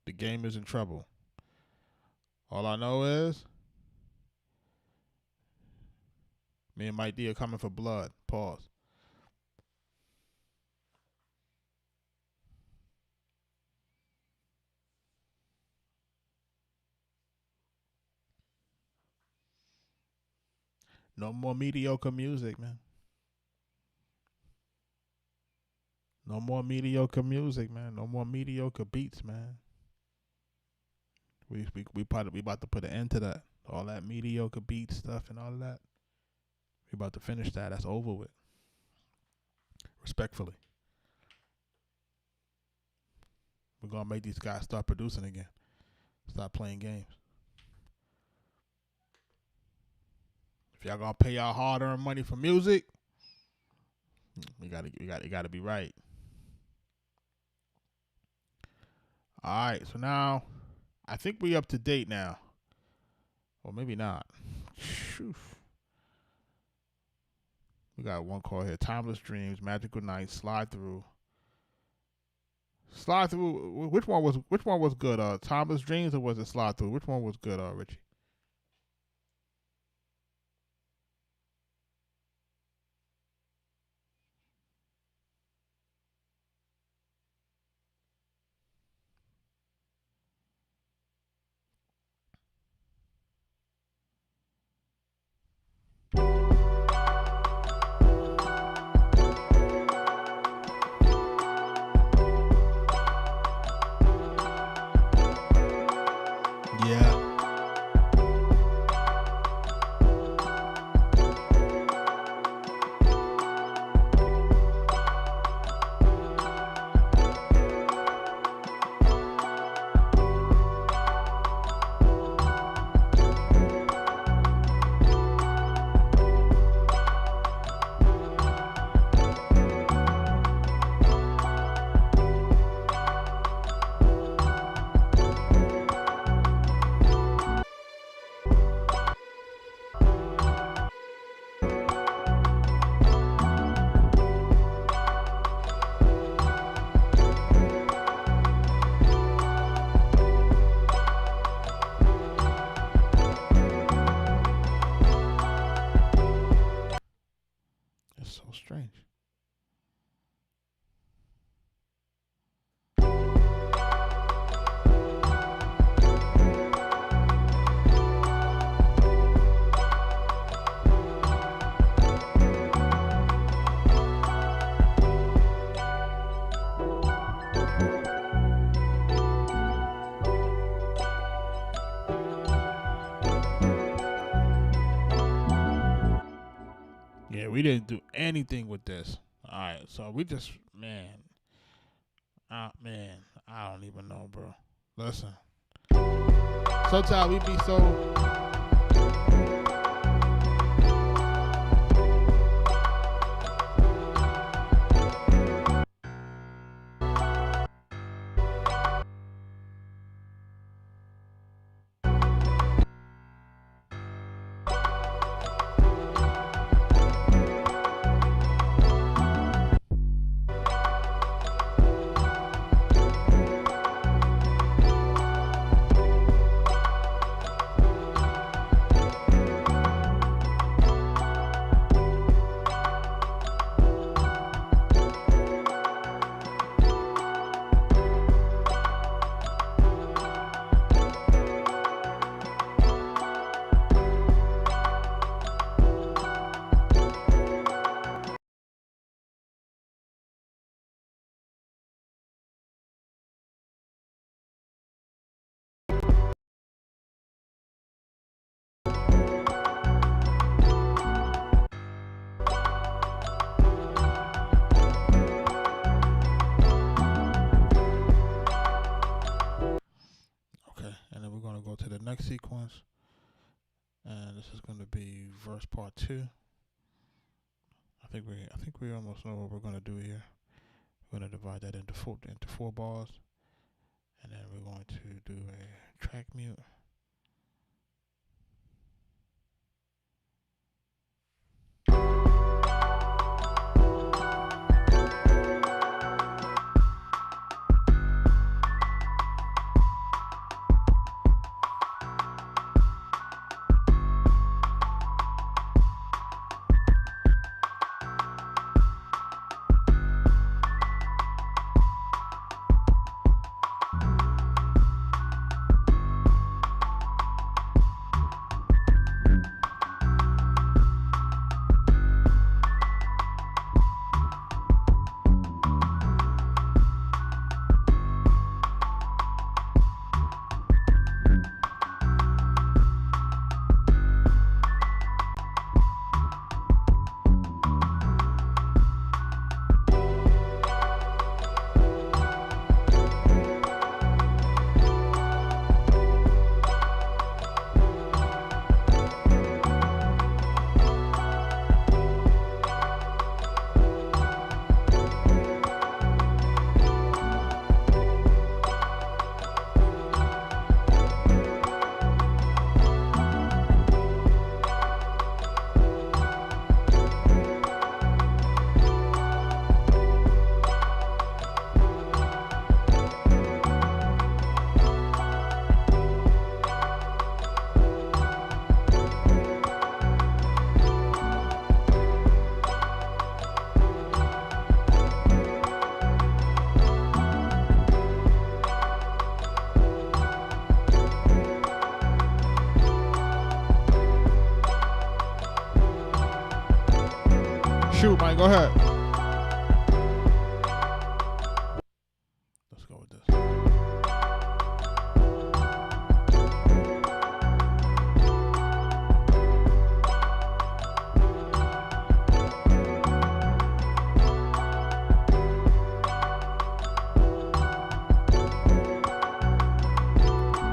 the game is in trouble. All I know is me and Mike D are coming for blood. Pause. No more mediocre music, man. No more mediocre music, man. No more mediocre beats, man. We about to put an end to that. All that mediocre beat stuff and all of that. We about to finish that. That's over with. Respectfully. We're gonna make these guys start producing again. Stop playing games. If y'all gonna pay y'all hard-earned money for music, you gotta be right. All right, so now I think we up to date now, or maybe not. Shoo. We got one call here: Timeless Dreams, Magical Night, Slide Through. Slide Through. Which one was good? Timeless Dreams, or was it Slide Through? Which one was good? Richie. Yeah. It's so strange. Yeah, we didn't do anything with this. All right, so we just, man, I don't even know, bro. Listen, sometimes we be so. then we're gonna go to the next sequence, and this is gonna be verse part 2. I think we almost know what we're gonna do here. We're gonna divide that into four bars, and then we're going to do a track mute. Shoot, Mike, go ahead. Let's go with this.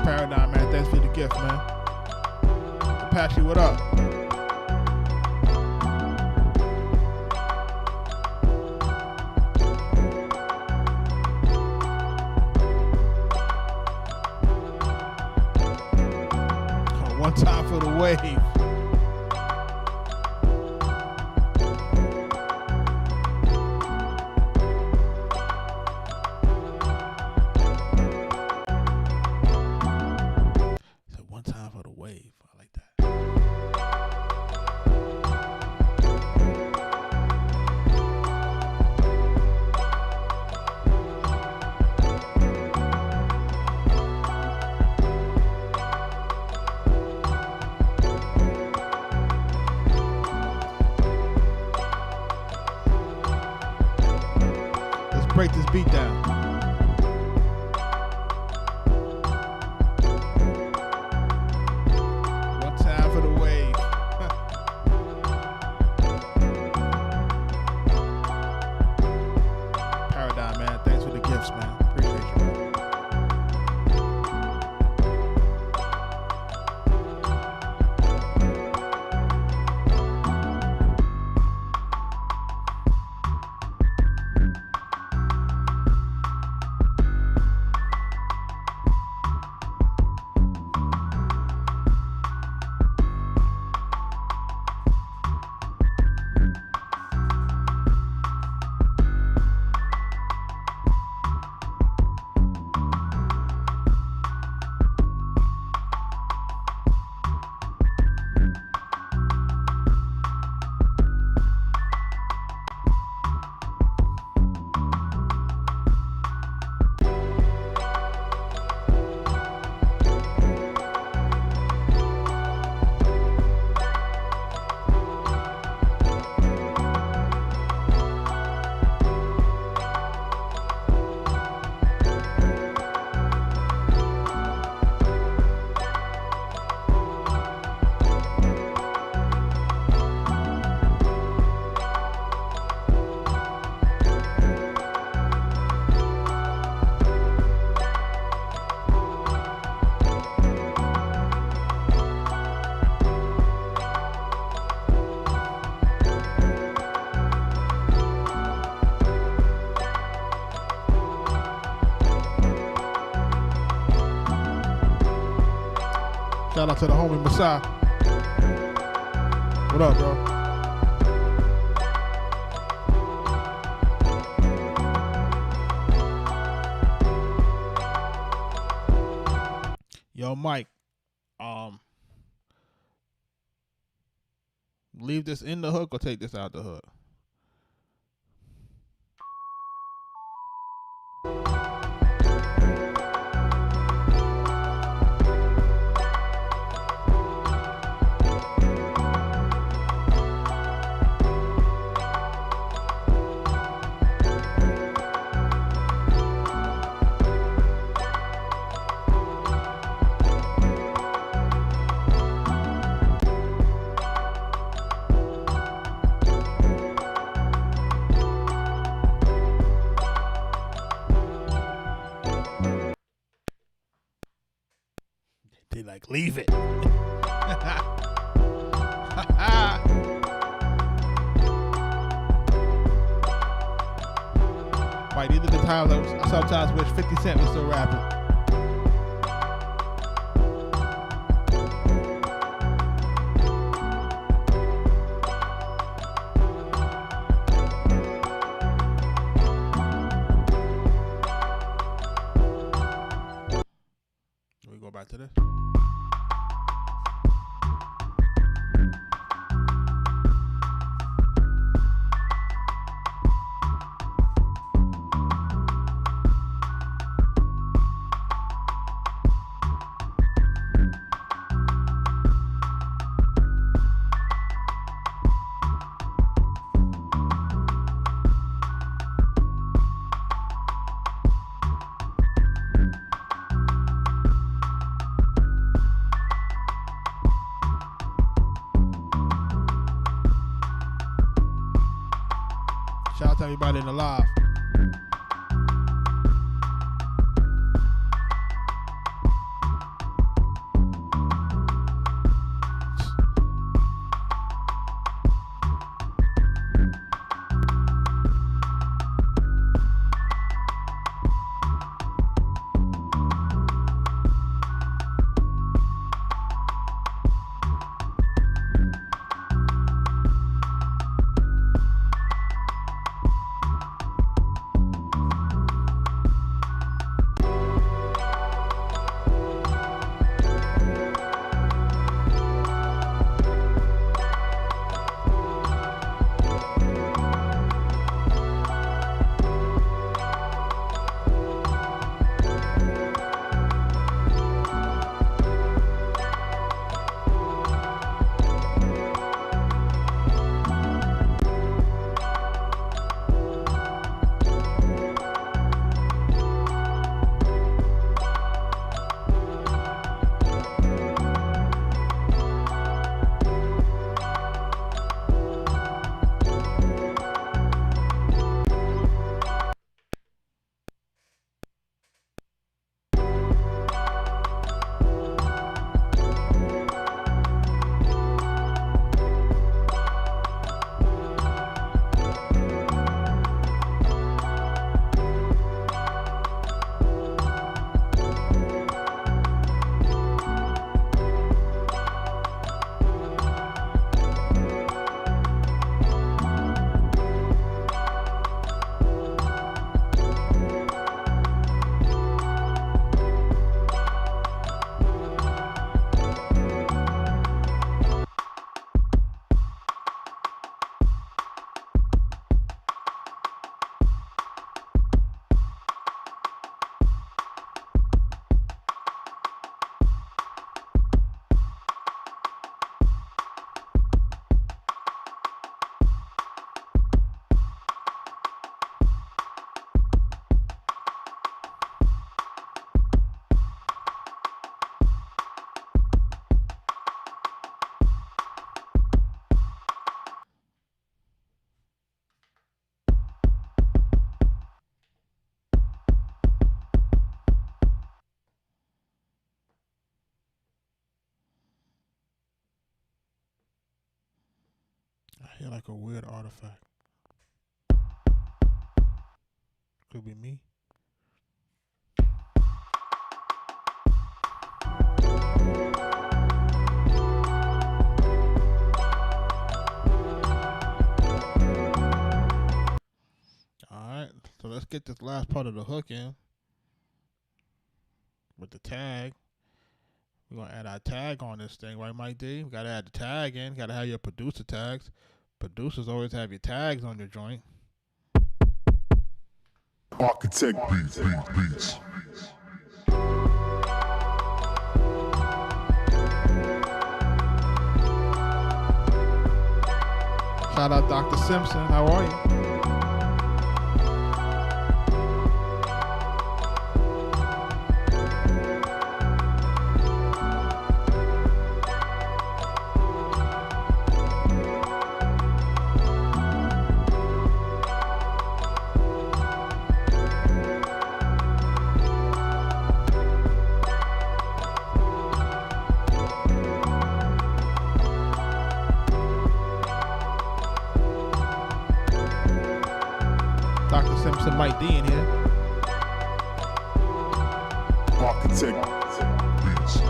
Paradigm, man, thanks for the gift, man. Apache, what up? One time for the wave. So one time for the wave. I like that. Break this beat down. One time for the wave. Paradigm, man. Thanks for the gifts, man. Appreciate you, man. Shout out to the homie Masai. What up, bro? Yo, Mike. Leave this in the hook or take this out the hook? They like, leave it. Right, these are the times I sometimes wish 50 Cent was still rapping. We go back to this. Shout out to everybody in the live. I hear like a weird artifact. Could be me. let's get this last part of the hook in with the tag. We're going to add our tag on this thing, right, Mike D? We got to add the tag in. Got to have your producer tags. Producers always have your tags on your joint. Arkatech Beatz. Shout out Dr. Simpson. How are you? Dr. Simpson Mike D in here. Arkatech Beatz.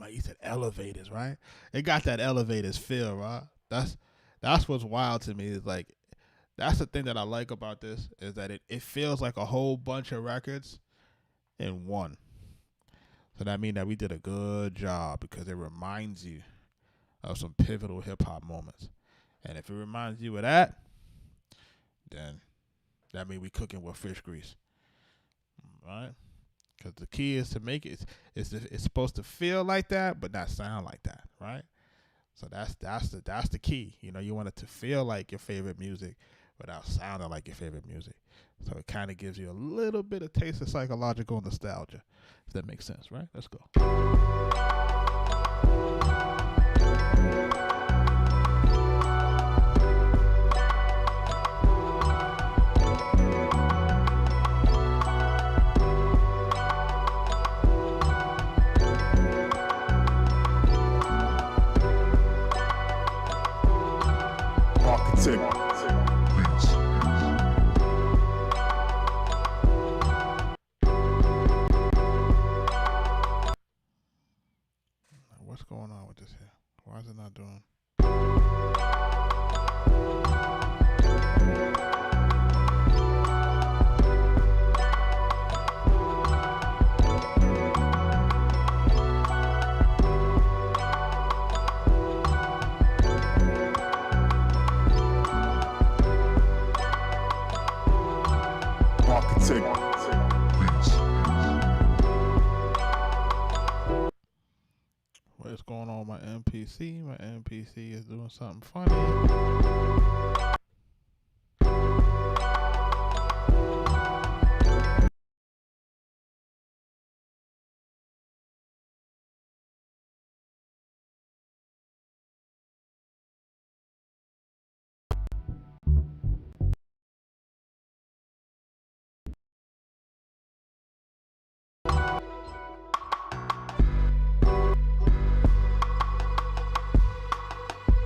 He said elevators, right? It got that elevators feel, right? That's what's wild to me. Is like, that's the thing that I like about this, is that it feels like a whole bunch of records in one. So that means that we did a good job, because it reminds you of some pivotal hip hop moments. And if it reminds you of that, then that means we cooking with fish grease, right? Because the key is to make it. It's supposed to feel like that, but not sound like that, right? So that's the key. You know, you want it to feel like your favorite music without sounding like your favorite music. So it kind of gives you a little bit of taste of psychological nostalgia, if that makes sense, right? Let's go. Arkatech Beatz. What's going on with this here? Why is it not doing? Arkatech Beatz. What's going on with my MPC? My MPC is doing something funny.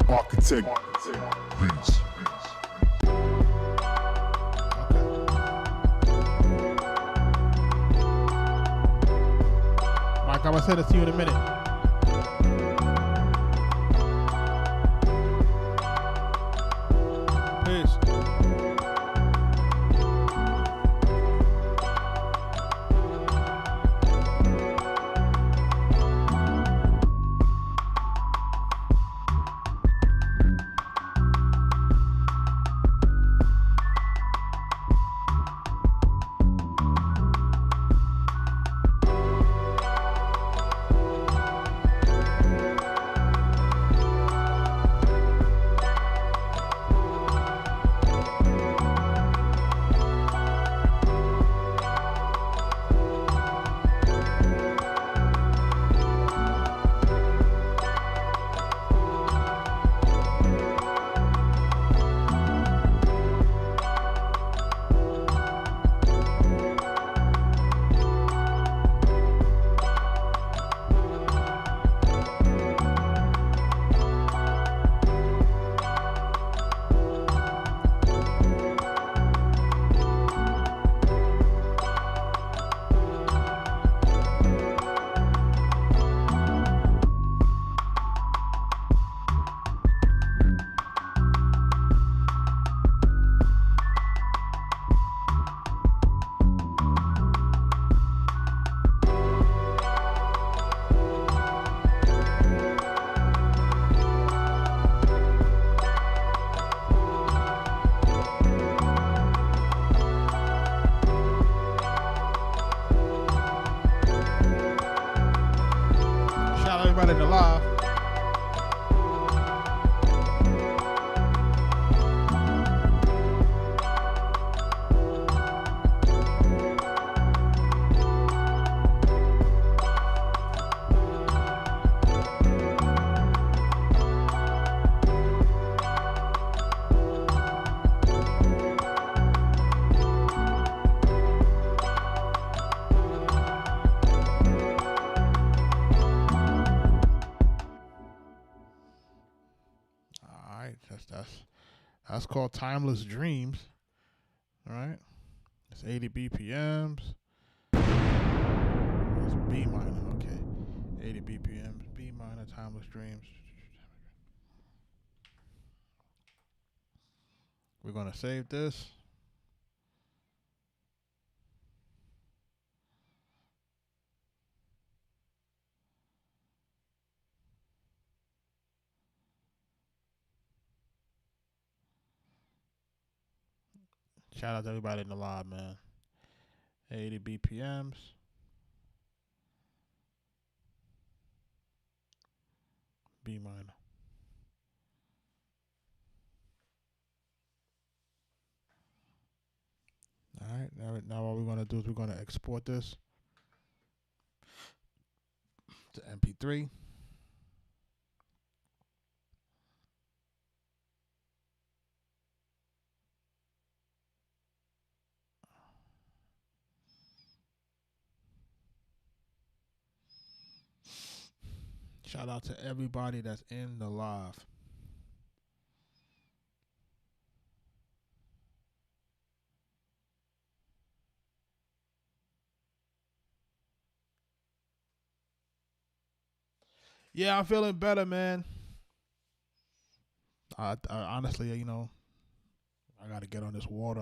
Arkatech Beatz. Mike, I'm gonna send it to you in a minute. Peace. right, that's called Timeless Dreams. All right, it's 80 BPMs. It's B minor. Okay, 80 BPMs, B minor, Timeless Dreams. We're gonna save this. Shout out to everybody in the live, man. 80 BPMs. B minor. All right. Now what we're gonna do is we're gonna export this to MP3. Shout out to everybody that's in the live. Yeah, I'm feeling better, man. I honestly, I gotta get on this water.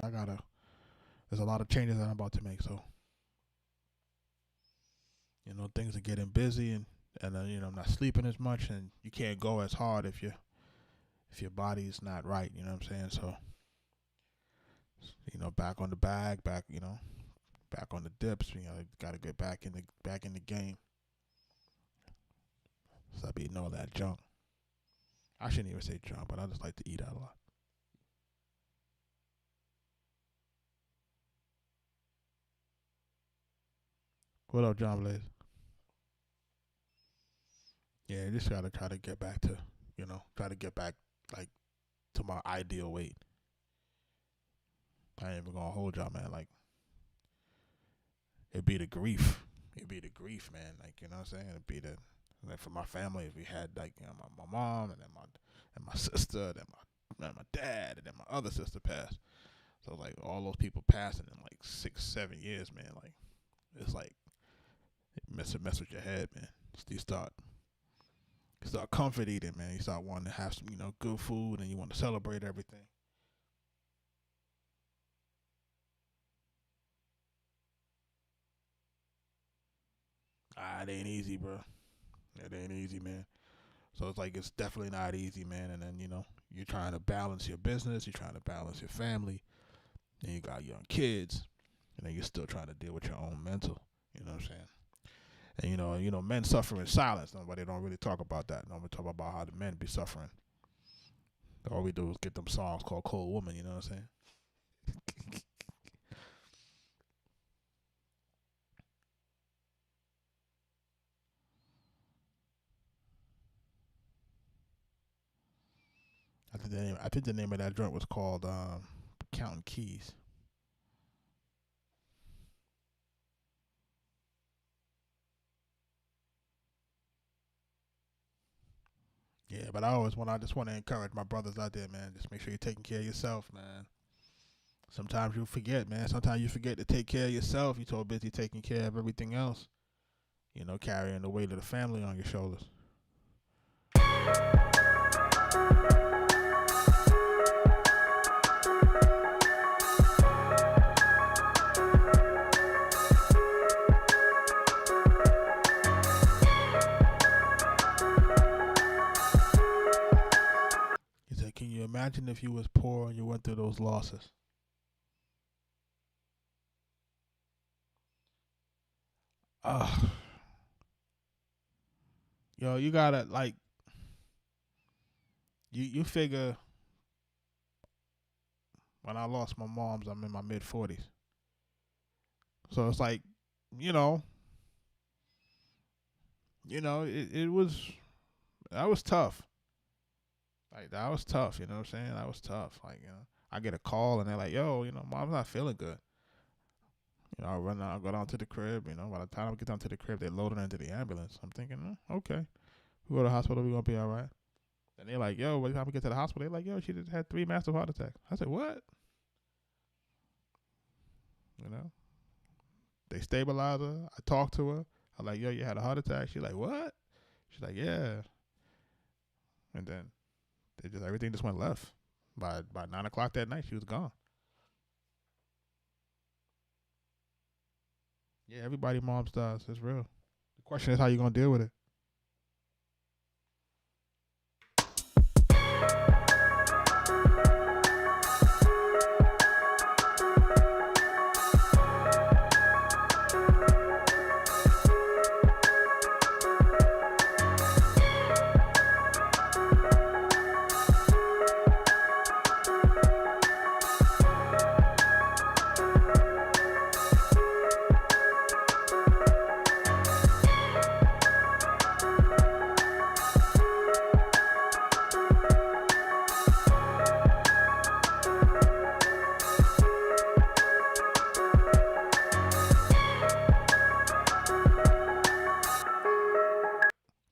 There's a lot of changes that I'm about to make, so things are getting busy, and I'm not sleeping as much, and you can't go as hard if your body's not right. You know what I'm saying? So, back on the bag, back on the dips. Gotta get back in the game. Stop eating all that junk. I shouldn't even say junk, but I just like to eat out a lot. What up, John Blaze? Yeah, just gotta try to get back to, like to my ideal weight. I ain't even gonna hold y'all, man. Like, it'd be the grief. Man. Like, you know what I'm saying? It'd be like for my family, if we had like, my mom and then my sister, then my dad, and then my other sister passed. So like all those people passing in like 6-7 years, man. Like, it's like it mess with your head, man. You start comfort eating, man. You start wanting to have some, good food, and you want to celebrate everything. It ain't easy, bro. It ain't easy, man. So it's like, it's definitely not easy, man. And then, you're trying to balance your business, you're trying to balance your family, and you got young kids, and then you're still trying to deal with your own mental. You know what I'm saying? And men suffer in silence. Nobody don't really talk about that. Nobody talk about how the men be suffering. All we do is get them songs called Cold Woman, you know what I'm saying? I think the name of that joint was called Counting Keys. Yeah, but I just want to encourage my brothers out there, man. Just make sure you're taking care of yourself, man. Sometimes you forget, man. Sometimes you forget to take care of yourself. You're so busy taking care of everything else. Carrying the weight of the family on your shoulders. He said, can you imagine if you was poor and you went through those losses? Yo, you gotta, like, you figure, when I lost my moms, I'm in my mid-40s. So it's like, it was, that was tough. Like, that was tough, you know what I'm saying? That was tough. Like, I get a call and they're like, yo, mom's not feeling good. I run out, I go down to the crib, by the time I get down to the crib, they load her into the ambulance. I'm thinking, okay, we go to the hospital, we're going to be all right. And they're like, yo, by the time we get to the hospital, they're like, yo, she just had 3 massive heart attacks. I said, what? You know? They stabilize her. I talked to her. I'm like, yo, you had a heart attack? She's like, what? She's like, yeah. And then everything just went left. By 9 o'clock that night, she was gone. Yeah, everybody mom's dies. It's real. The question is how you gonna deal with it.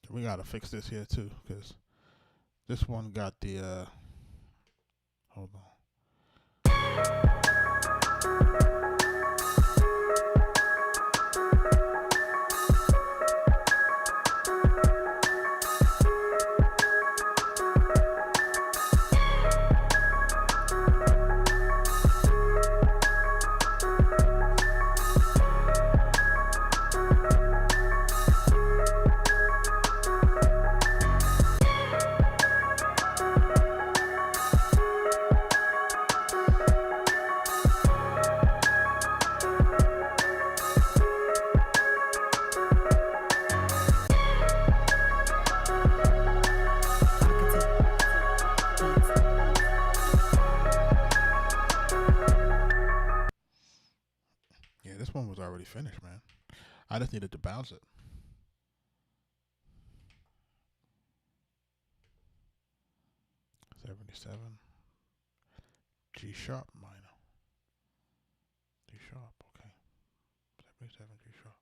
We gotta fix this here too, because this one got the hold on. Yeah, this one was already finished, man. I just needed to bounce it. $77. G sharp minor. G sharp, okay. 77 G sharp.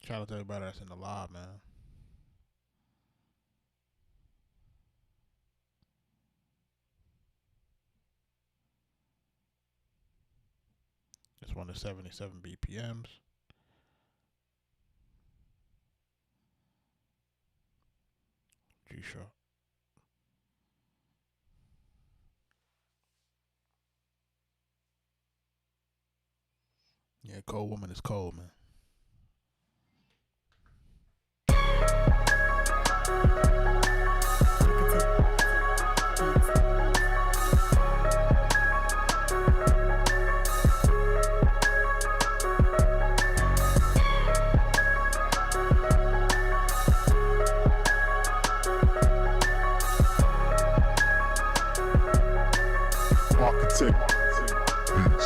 Shout out to everybody that's in the live, man. This one is 77 BPMs. G sharp. Yeah, Cold Woman is cold, man. Arkatech Beatz.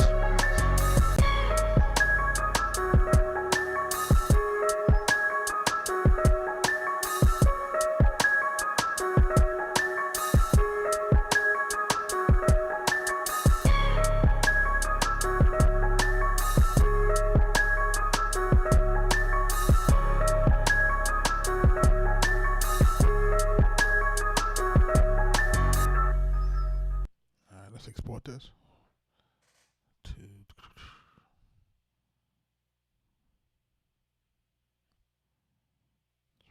Alright, let's export this to this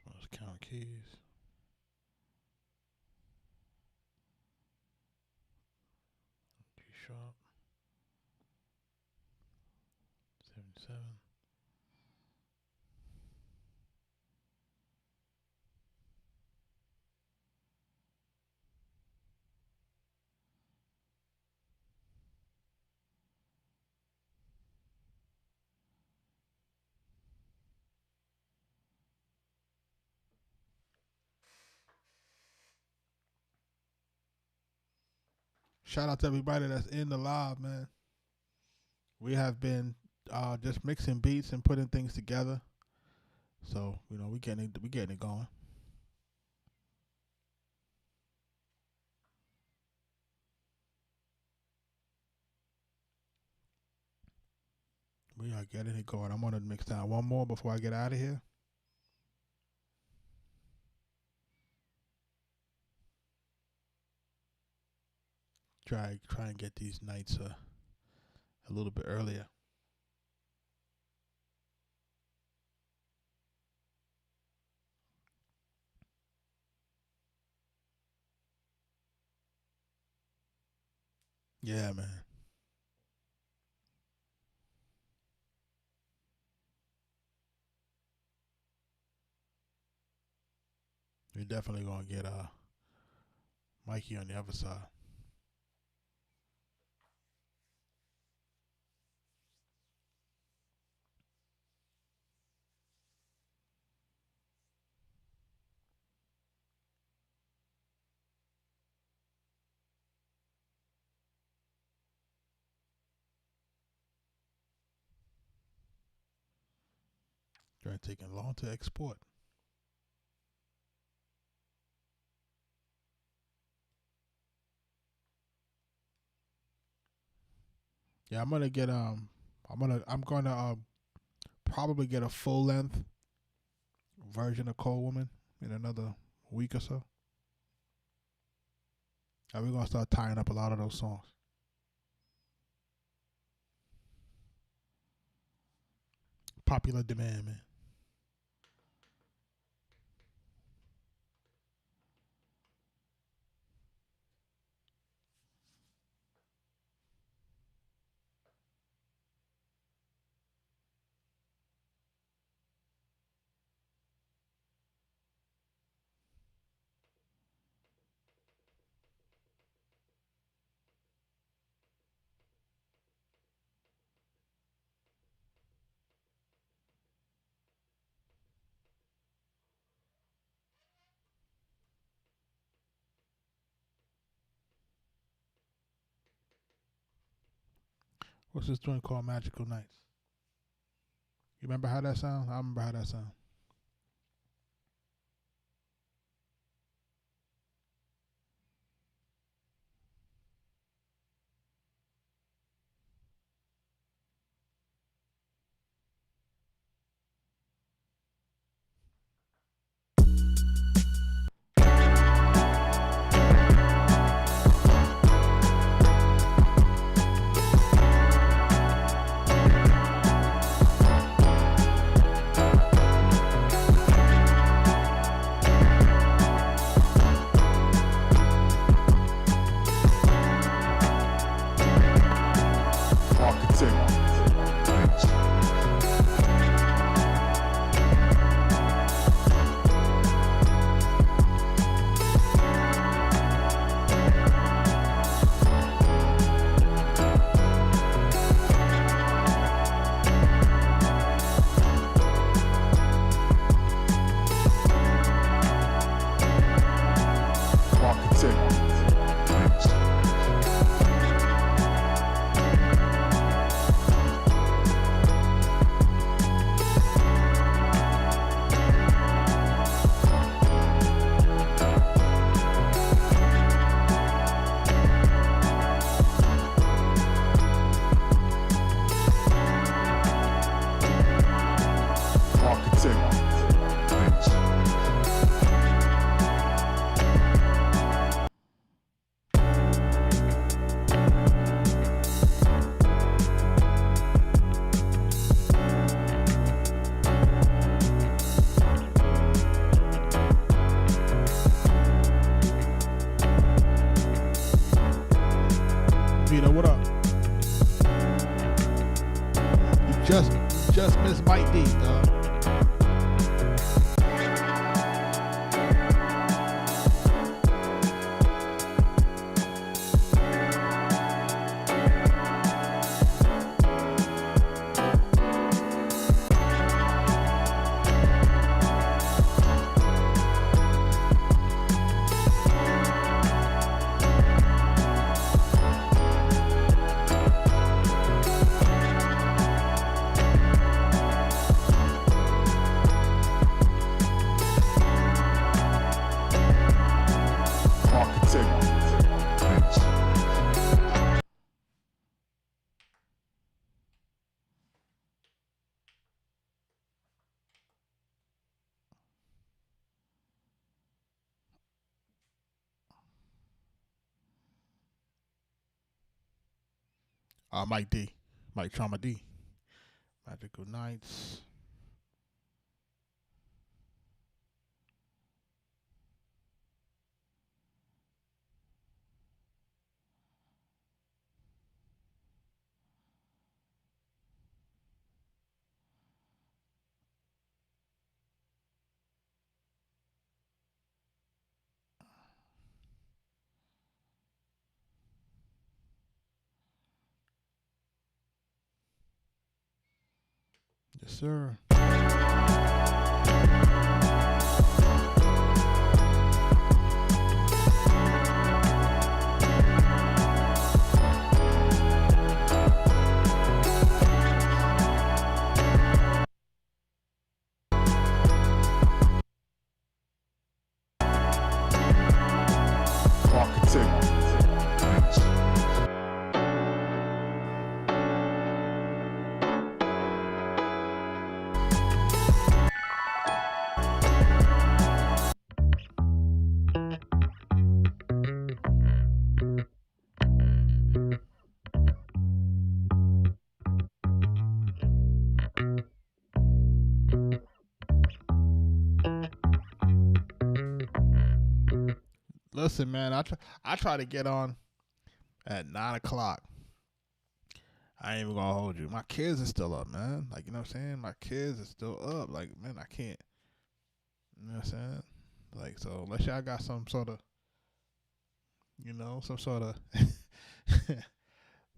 one is count keys. G sharp. 77. Shout out to everybody that's in the live, man. We have been just mixing beats and putting things together. So, you know, we getting it going. We are getting it going. I'm gonna mix down one more before I get out of here. Try and get these nights a little bit earlier. Yeah, man. We're definitely gonna get Mikey on the other side. Trying taking long to export. Yeah, I'm gonna get I'm gonna probably get a full length version of Cold Woman in another week or so. And we're gonna start tying up a lot of those songs. Popular demand, man. What's this joint called? Magical Nights. You remember how that sound? I remember how that sound. Arkatech Beatz. Arkatech Beatz. Arkatech Beatz. Vito, what up? You just missed Mike D, dog. Mike D. Mike Trauma D. Magical Nights. Yes, sir. Arkatech Beatz. Listen, man, I try to get on at 9 o'clock. I ain't even gonna hold you. My kids are still up, man. Like, you know what I'm saying? My kids are still up. Like, man, I can't. You know what I'm saying? Like, so unless y'all got some sort of, you know, some sort of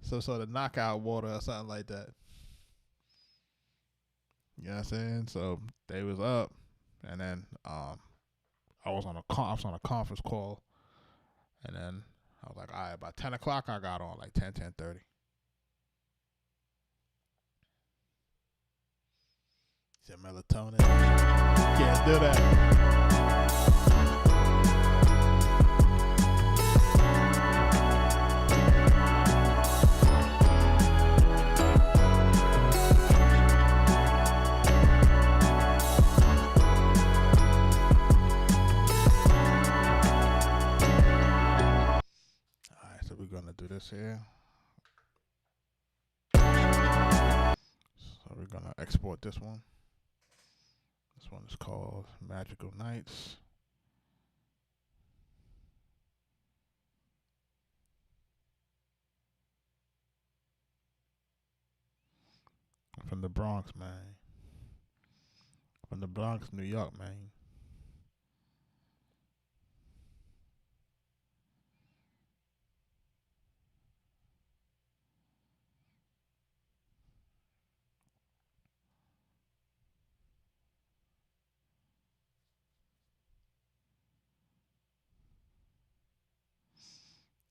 some sort of knockout water or something like that. You know what I'm saying? So they was up, and then I was on a conference call, and then I was like, all right, by 10 o'clock I got on, like 10:30. Said melatonin. Can't do that. Alright, so we're gonna do this here. So we're gonna export this one. This one is called Magical Nights. From the Bronx, man. From the Bronx, New York, man.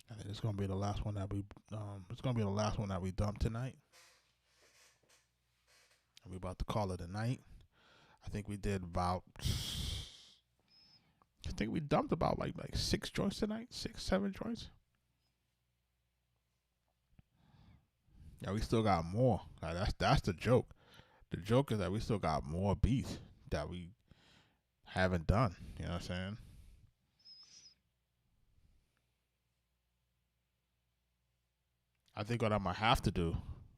I think it's gonna be the last one that we dump tonight. And we about to call it a night. I think we dumped about like 6 joints tonight, 6, 7 joints. Yeah, we still got more. Like, that's the joke. The joke is that we still got more beats that we haven't done. You know what I'm saying? I think what I'm gonna have to do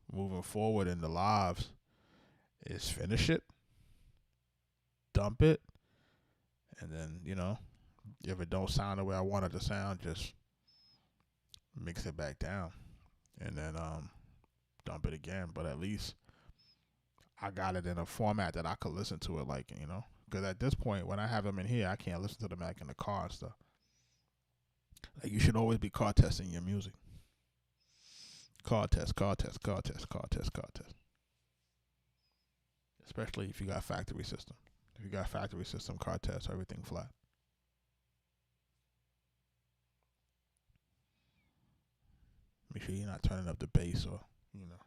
moving forward in the lives is finish it, dump it, and then, you know, if it don't sound the way I want it to sound, just mix it back down, and then dump it again. But at least I got it in a format that I could listen to it, like, you know, because at this point when I have them in here, I can't listen to them back in the car and stuff. Like, you should always be car testing your music. Car test. Especially if you got factory system. If you got factory system, car test, everything flat. Make sure you're not turning up the bass or, you know,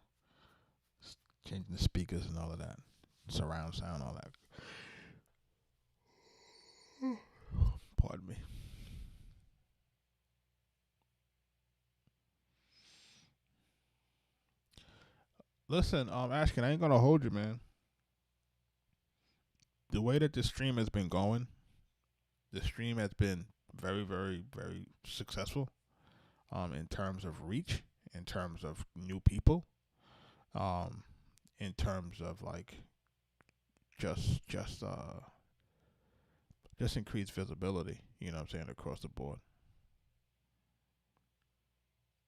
changing the speakers and all of that. Surround sound, all that. Pardon me. Listen, Ashkin, I ain't gonna hold you, man. The way that the stream has been going, the stream has been very, very, very successful. In terms of reach, in terms of new people, in terms of like just increased visibility, you know what I'm saying, across the board.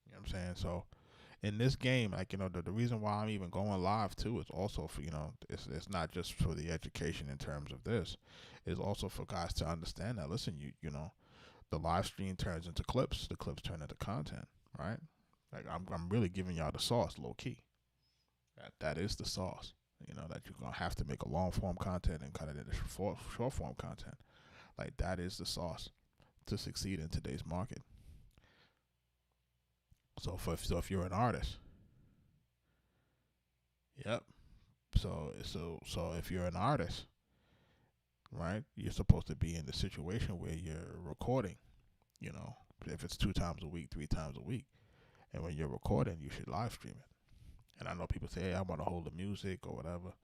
You know what I'm saying? So in this game, like, you know, the reason why I'm even going live too is also for, you know, it's not just for the education in terms of this. It's also for guys to understand that, listen, you know, the live stream turns into clips, the clips turn into content, right? Like I'm really giving y'all the sauce, low key. That is the sauce. You know, that you're gonna have to make a long form content and cut it into short form content. Like that is the sauce to succeed in today's market. So if you're an artist, yep. So if you're an artist, right, you're supposed to be in the situation where you're recording, you know, if it's 2 times a week, 3 times a week. And when you're recording, you should live stream it. And I know people say, hey, I want to hold the music or whatever.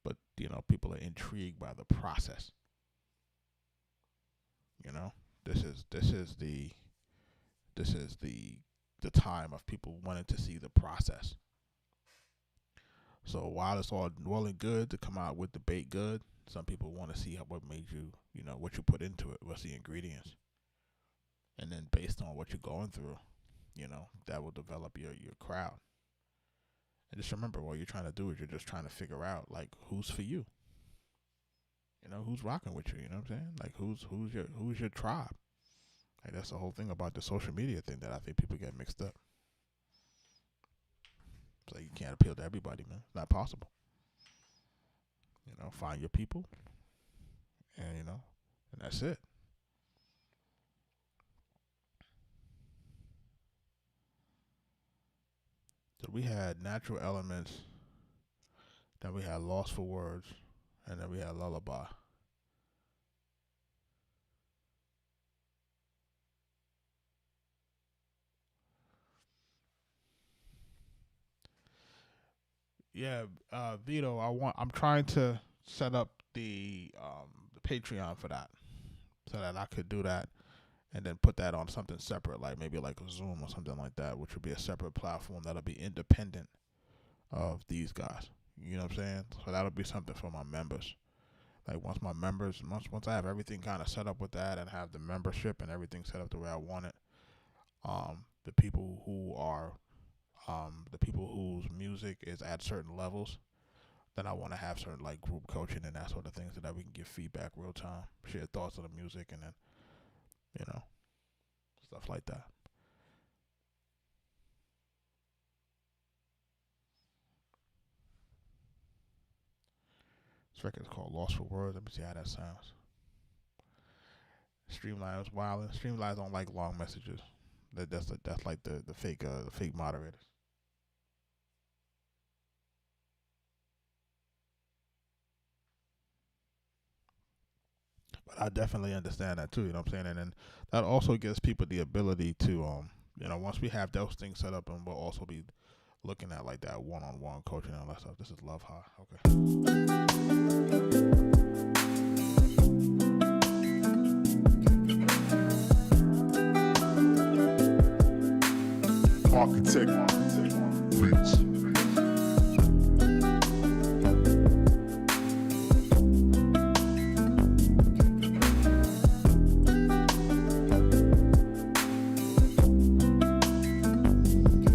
But, you know, people are intrigued by the process. You know, this is the time of people wanting to see the process. So while it's all well and good to come out with the baked good, some people want to see what made you, you know, what you put into it, what's the ingredients. And then based on what you're going through, you know, that will develop your crowd. And just remember, what you're trying to do is you're just trying to figure out, like, who's for you. You know, who's rocking with you, you know what I'm saying? Like, who's your tribe? Like, that's the whole thing about the social media thing that I think people get mixed up. So you can't appeal to everybody, man. It's not possible. You know, find your people, and, you know, and that's it. So we had Natural Elements, then we had Lost for Words, and then we had Lullaby. Yeah, Vito, I'm trying to set up the Patreon for that, so that I could do that and then put that on something separate, like maybe like a Zoom or something like that, which would be a separate platform that'll be independent of these guys. You know what I'm saying? So that'll be something for my members. Like once I have everything kind of set up with that and have the membership and everything set up the way I want it, the people whose music is at certain levels, then I want to have certain like group coaching and that sort of things so that we can give feedback real time, share thoughts on the music, and then, you know, stuff like that. This record is called Lost for Words. Let me see how that sounds. Streamline is wild. Streamline don't like long messages. That's like the fake moderators. But I definitely understand that too, you know what I'm saying? And then that also gives people the ability to, you know, once we have those things set up, and we'll also be looking at like that one-on-one coaching and all that stuff. This is Love High. Okay. Arkatech Beatz.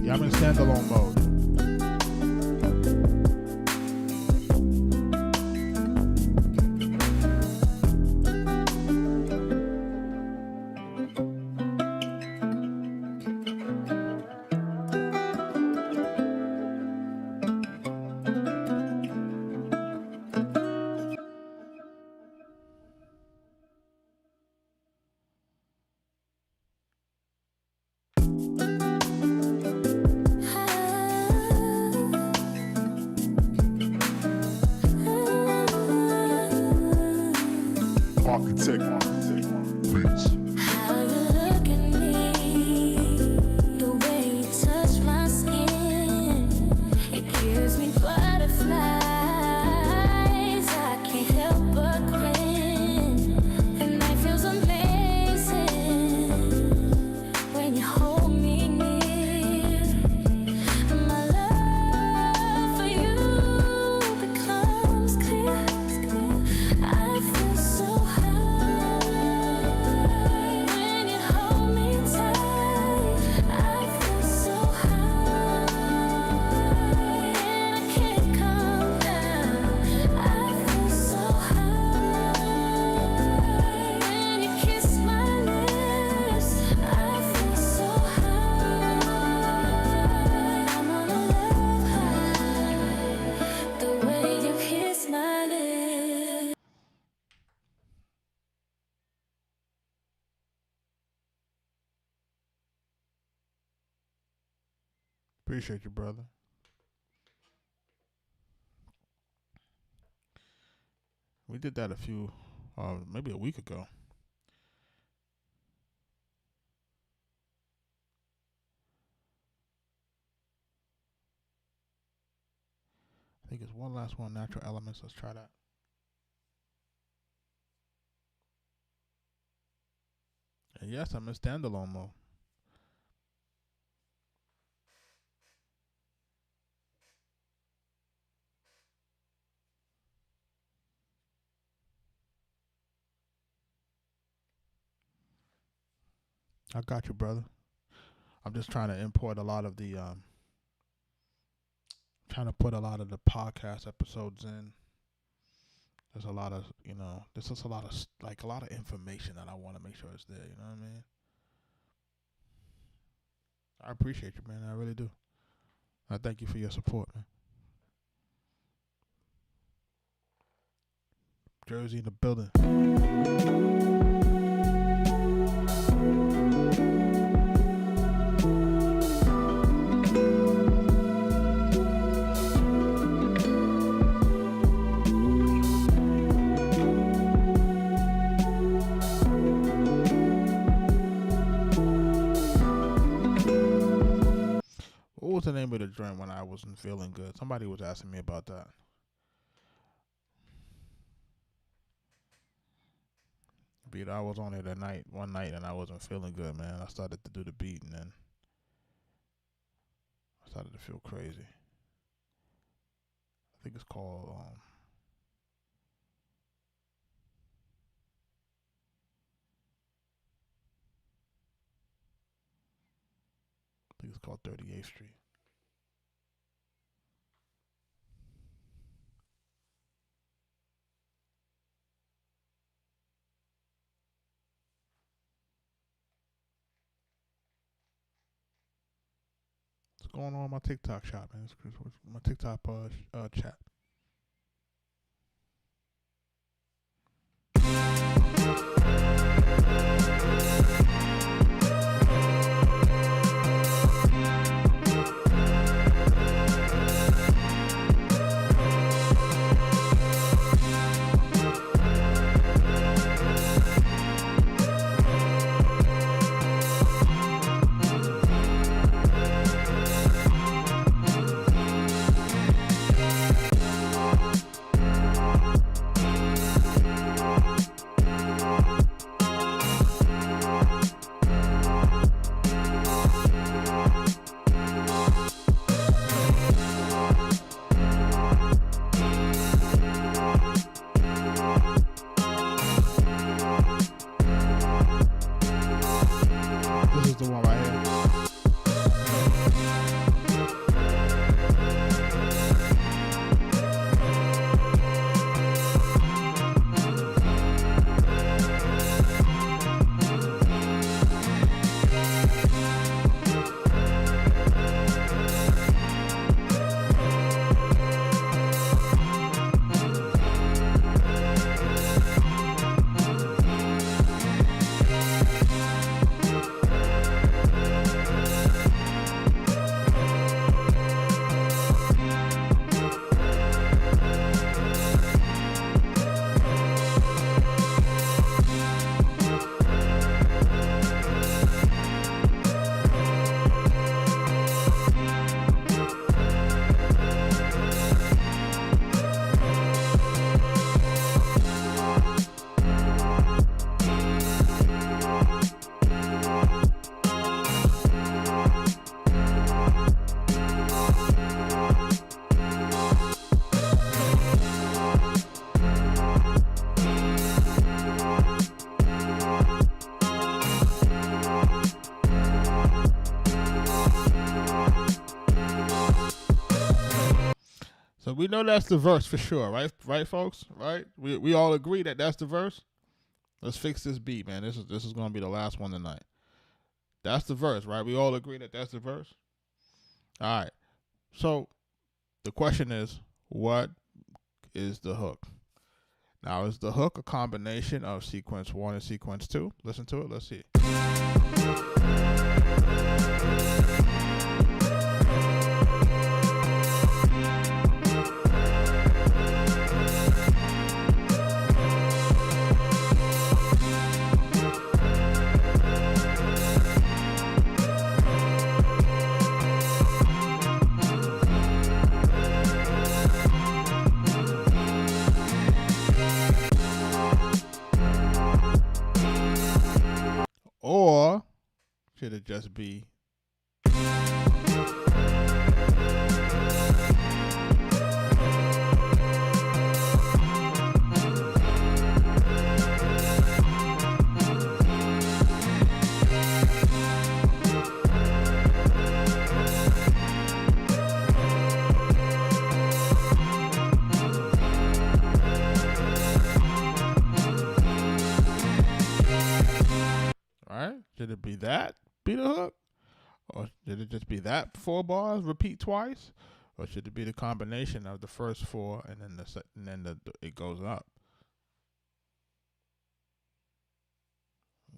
Yeah, I'm in standalone mode. Arkatech Beatz. How you look at me, the way you touch my skin, it gives me butterflies. I can't help but grin. The night feels amazing when you hold me near. Appreciate you, brother. We did that maybe a week ago. I think it's one last one, natural elements. Let's try that. And yes, I'm in standalone mode. I got you, brother. I'm just trying to import a lot of the trying to put a lot of the podcast episodes in. There's a lot of, this is a lot of information that I want to make sure it's there, you know what I mean? I appreciate you, man. I really do. I thank you for your support, man. Jersey in the building. What was the name of the joint when I wasn't feeling good? Somebody was asking me about that. Beat, I was on it one night, and I wasn't feeling good, man. I started to do the beat, and then I started to feel crazy. I think it's called I think it's called 38th Street. What's going on in my TikTok shop, man? My TikTok chat. This is the one right here. So we know that's the verse for sure, right? Right, folks? Right? We all agree that that's the verse. Let's fix this beat, man. This is gonna be the last one tonight. That's the verse, right? We all agree that that's the verse. All right. So the question is, what is the hook? Now, is the hook a combination of sequence 1 and sequence 2? Listen to it. Let's see. should it just be should it be that be the hook? Or should it just be that 4 bars repeat twice? Or should it be the combination of the first 4 and then it goes up?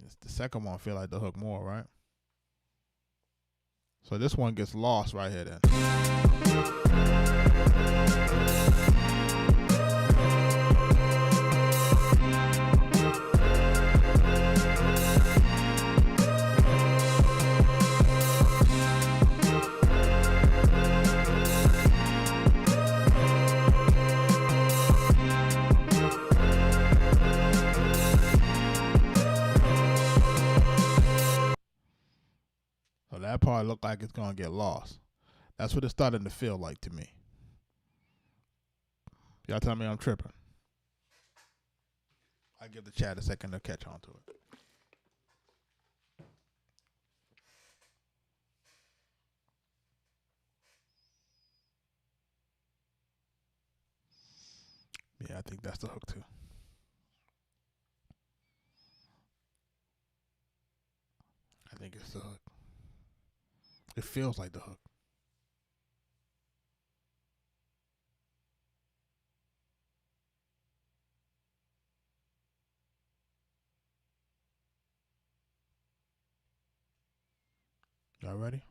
It's the second one feel like the hook more, right? So this one gets lost right here then. That part look like it's gonna get lost. That's what it's starting to feel like to me. Y'all tell me I'm tripping. I give the chat a second to catch on to it. Yeah, I think that's the hook too. I think it's the hook. It feels like the hook. Y'all ready?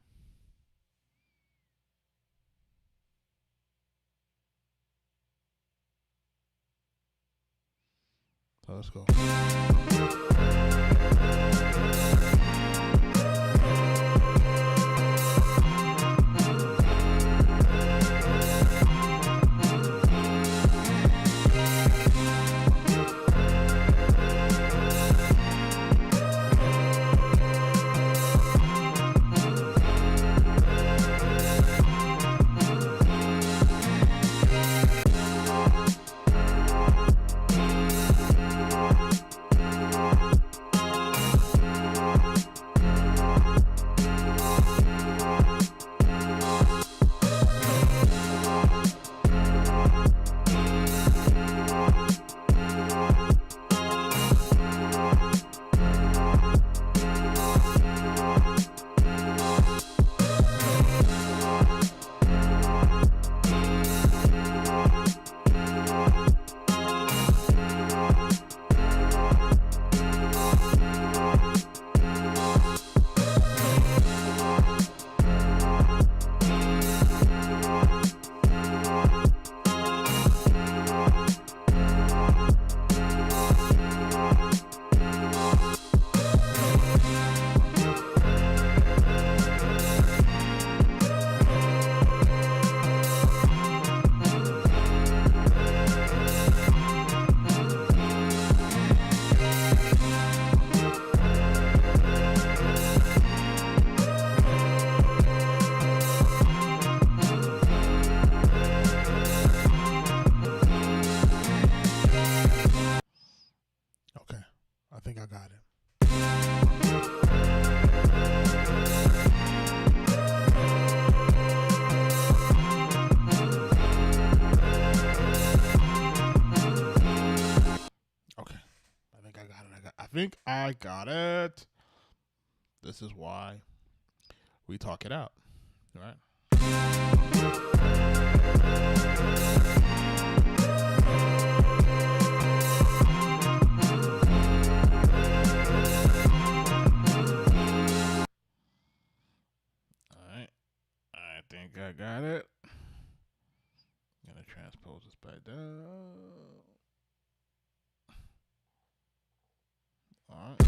So let's go. think I got it. This is why we talk it out, right? All right, I think I got it. I'm gonna transpose this back down. All right.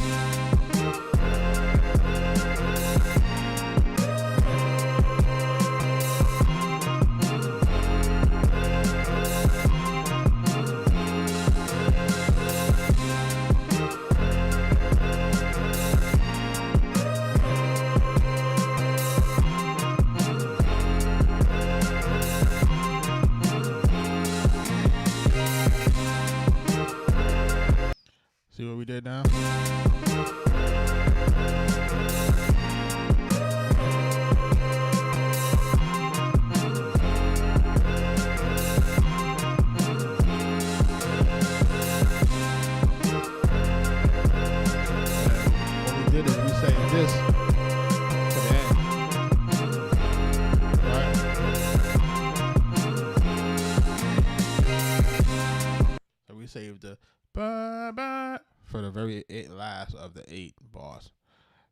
See what we did now? What we did is we saved this for the end. Right? So we saved the bye-bye for the very last of the 8 bars.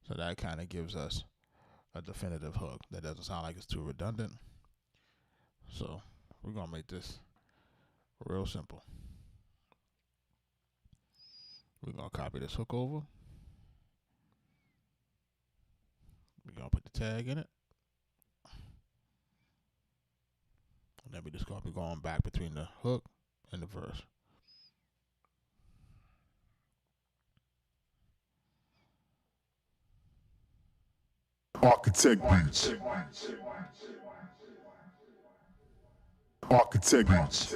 So that kind of gives us a definitive hook. That doesn't sound like it's too redundant. So we're going to make this real simple. We're going to copy this hook over. We're going to put the tag in it. And then we're just going to be going back between the hook and the verse. Arkatech Beatz. Arkatech Beatz.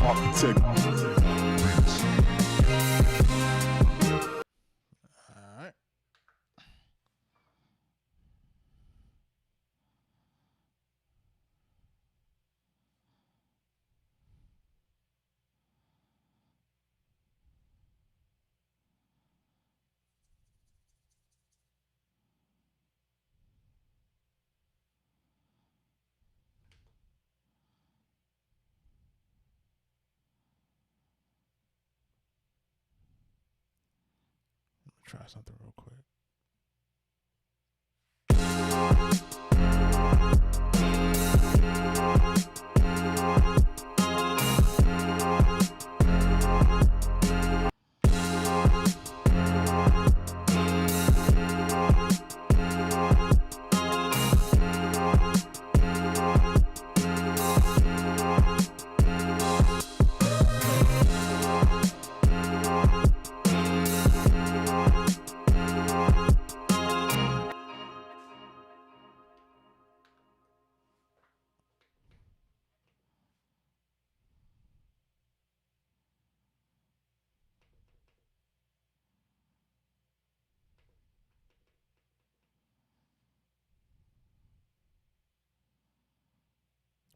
Arkatech Beatz. All right. Try something real quick.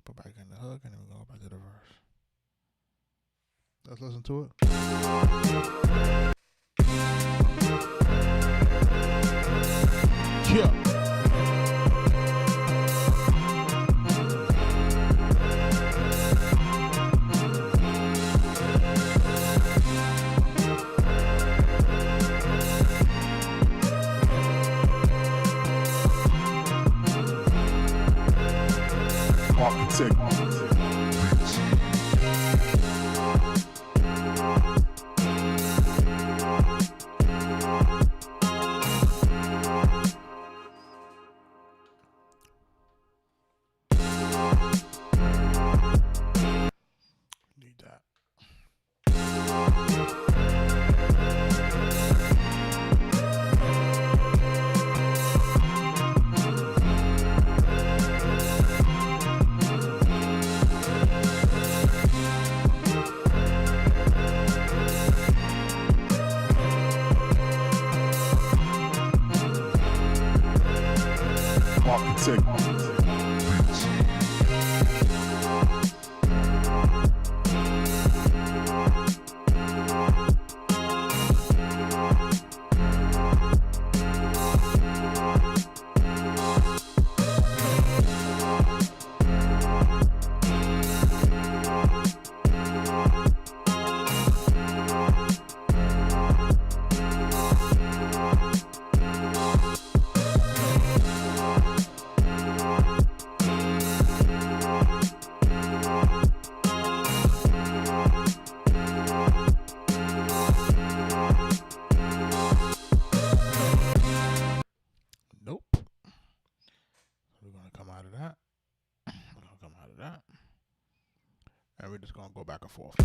Put back in the hook and then we go back to the verse. Let's listen to it. Yeah. Arkatech Beatz. Need that. Arkatech Beatz. we're just gonna go back and forth.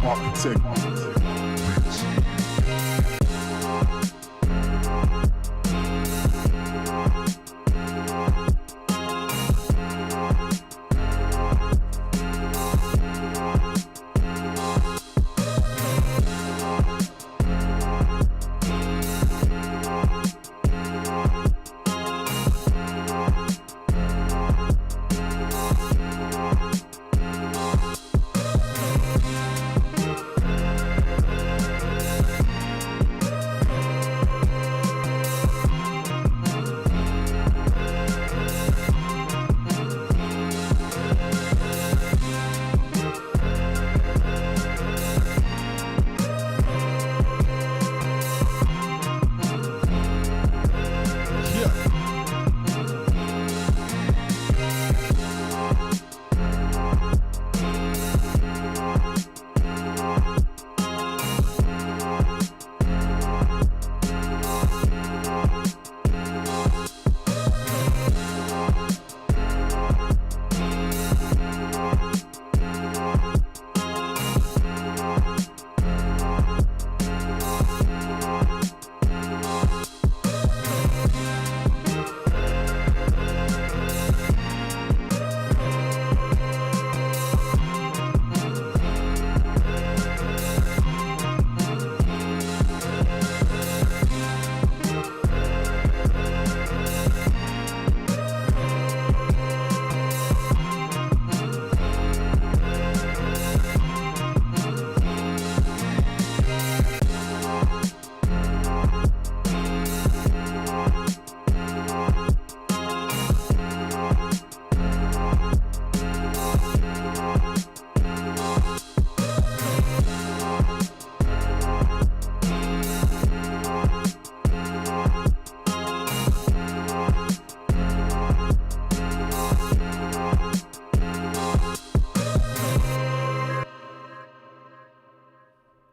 Arkatech Beatz.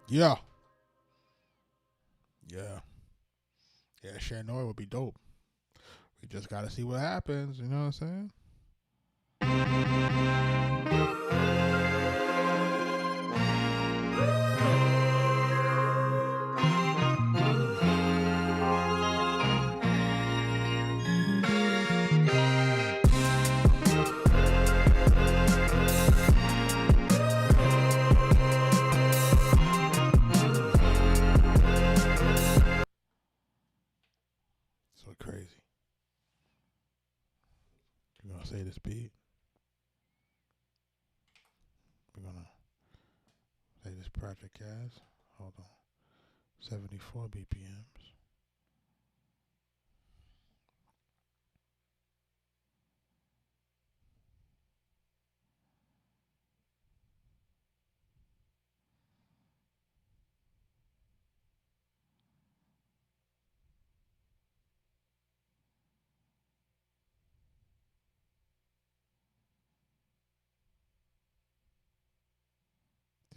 Yeah. Yeah. Yeah, Shanoy would be dope. We just gotta see what happens, you know what I'm saying? So crazy. You're gonna say this beat. We're gonna say this project as. Hold on. 74 BPMs.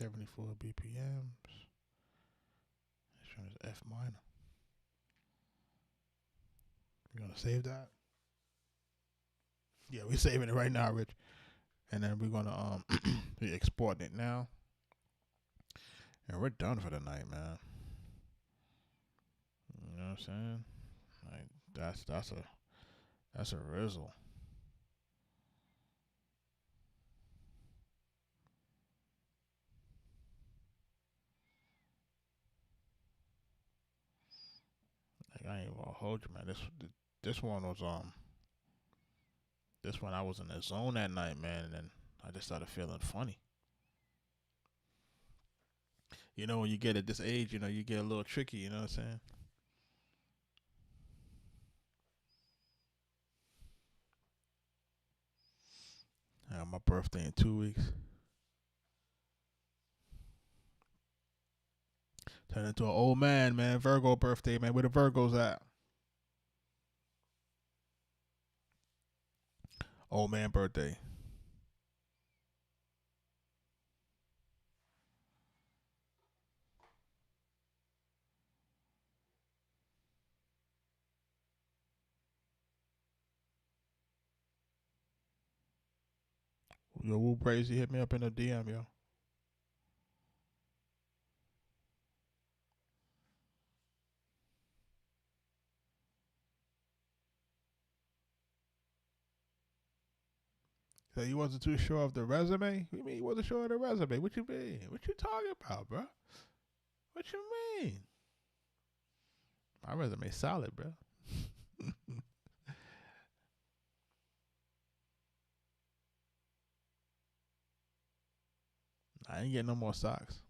.74 BPMs. This one is F minor. We're gonna save that. Yeah, we're saving it right now, Rich. And then we're gonna be exporting it now. And we're done for the night, man. You know what I'm saying? Like that's a rizzle. Like I ain't gonna hold you, man. This one was this one I was in the zone that night, man, and then I just started feeling funny. You know, when you get at this age, you know, you get a little tricky, you know what I'm saying? I got my birthday in 2 weeks. Turn into an old man, man. Virgo birthday, man. Where the Virgos at? Old man birthday. Yo, Woo Brazy hit me up in the DM, yo. So you wasn't too sure of the resume? What you mean you wasn't sure of the resume? What you mean? What you talking about, bro? What you mean? My resume's solid, bro. I ain't getting no more socks.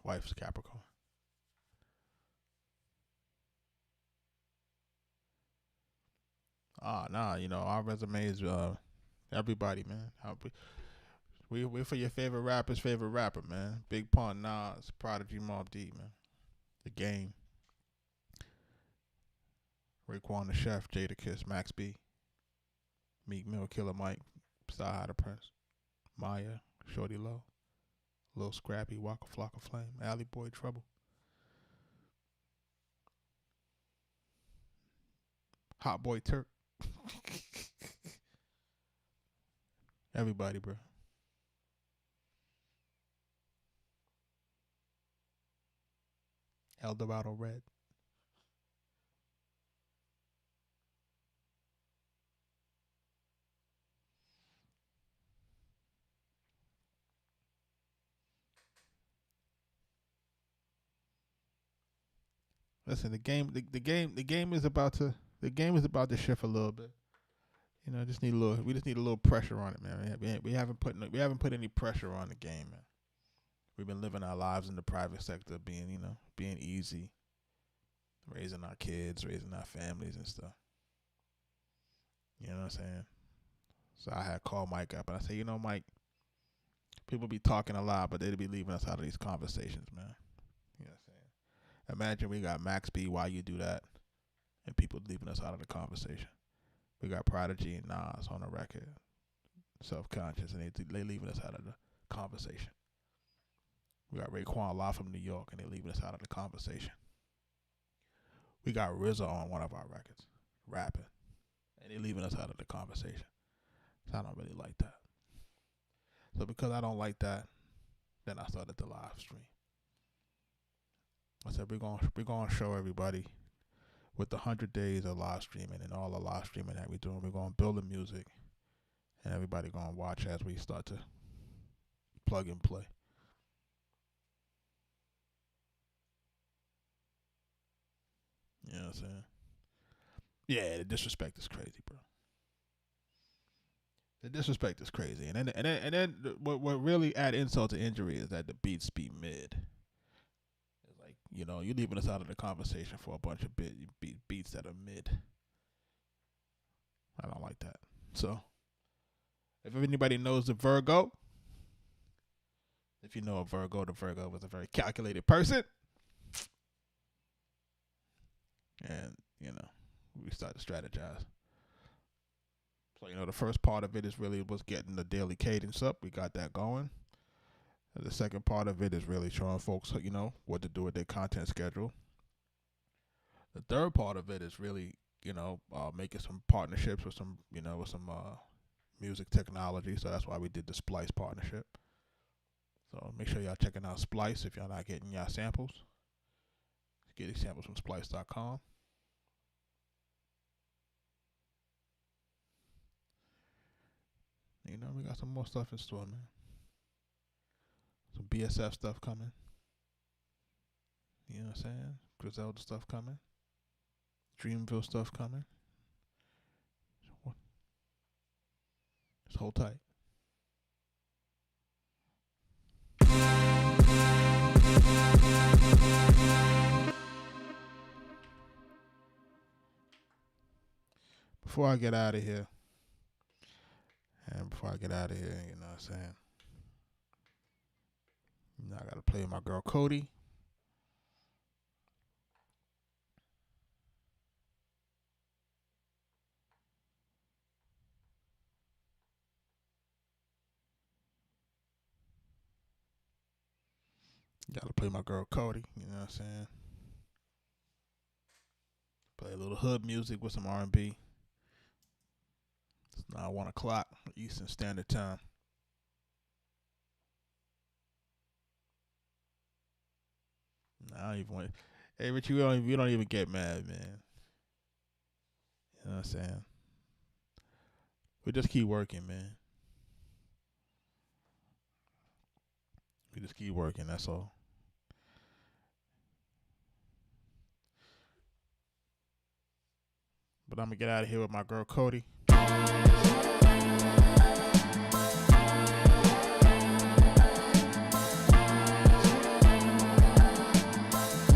Wife's Capricorn. Nah, you know, our resumes, everybody, man. We for your favorite rapper's favorite rapper, man. Big Pun, Nas, Prodigy, Mobb Deep, man. The Game. Raekwon the Chef, Jada Kiss, Max B. Meek Mill, Killer Mike, Sahara the Prince, Maya, Shorty Low, Lil Scrappy, Waka Flocka Flame, Alley Boy Trouble. Hot Boy Turk. Everybody, bro. Eldorado Red. Listen, the game is about to shift a little bit. You know, we just need a little pressure on it, man. We haven't put any pressure on the game, man. We've been living our lives in the private sector, being easy, raising our kids, raising our families and stuff. You know what I'm saying? So I had called Mike up and I said, you know, Mike, people be talking a lot, but they'd be leaving us out of these conversations, man. You know what I'm saying? Imagine we got Max B, Why You Do That, and people leaving us out of the conversation. We got Prodigy and Nas on the record, Self-Conscious, and they leaving us out of the conversation. We got Raekwon live from New York, and they leaving us out of the conversation. We got RZA on one of our records, rapping, and they leaving us out of the conversation. So I don't really like that. So because I don't like that, then I started the live stream. I said we're gonna show everybody with the 100 days of live streaming and all the live streaming that we're doing. We're gonna build the music, and everybody gonna watch as we start to plug and play. You know what I'm saying? Yeah, the disrespect is crazy, bro. The disrespect is crazy, and then what really add insult to injury is that the beats be mid. It's like, you know, you're leaving us out of the conversation for a bunch of beats that are mid. I don't like that. So, if anybody knows the Virgo, if you know a Virgo, the Virgo was a very calculated person. And, you know, we start to strategize. So, you know, the first part of it is really was getting the daily cadence up. We got that going. And the second part of it is really showing folks, you know, what to do with their content schedule. The third part of it is really, you know, making some partnerships with some, you know, with some music technology. So that's why we did the Splice partnership. So make sure y'all checking out Splice if y'all not getting y'all samples. Get these samples from splice.com. You know, we got some more stuff in store, man. Some BSF stuff coming. You know what I'm saying? Griselda stuff coming. Dreamville stuff coming. Just hold tight. Before I get out of here, And before I get out of here, you know what I'm saying? You know, I gotta play with my girl Cody. Gotta play my girl Cody, you know what I'm saying? Play a little hood music with some R&B. It's now 1 o'clock Eastern Standard Time. I don't even want. Hey, Richie, we don't even get mad, man. You know what I'm saying? We just keep working, man. We just keep working. That's all. But I'm gonna get out of here with my girl Cody.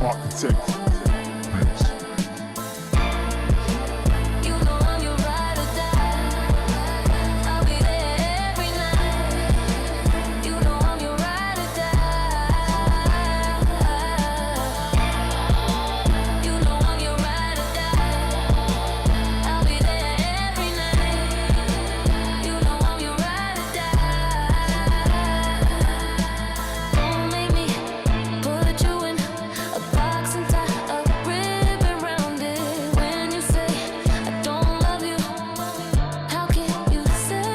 Arkatech Beatz. You know I'm your ride or die. I'll be there every night. You know I'm your ride or die. You know I'm your ride or die. I'll be there every night. You know I'm your ride or die. Don't make me put you in a box and tie a ribbon round it. When you say I don't love you, how can you say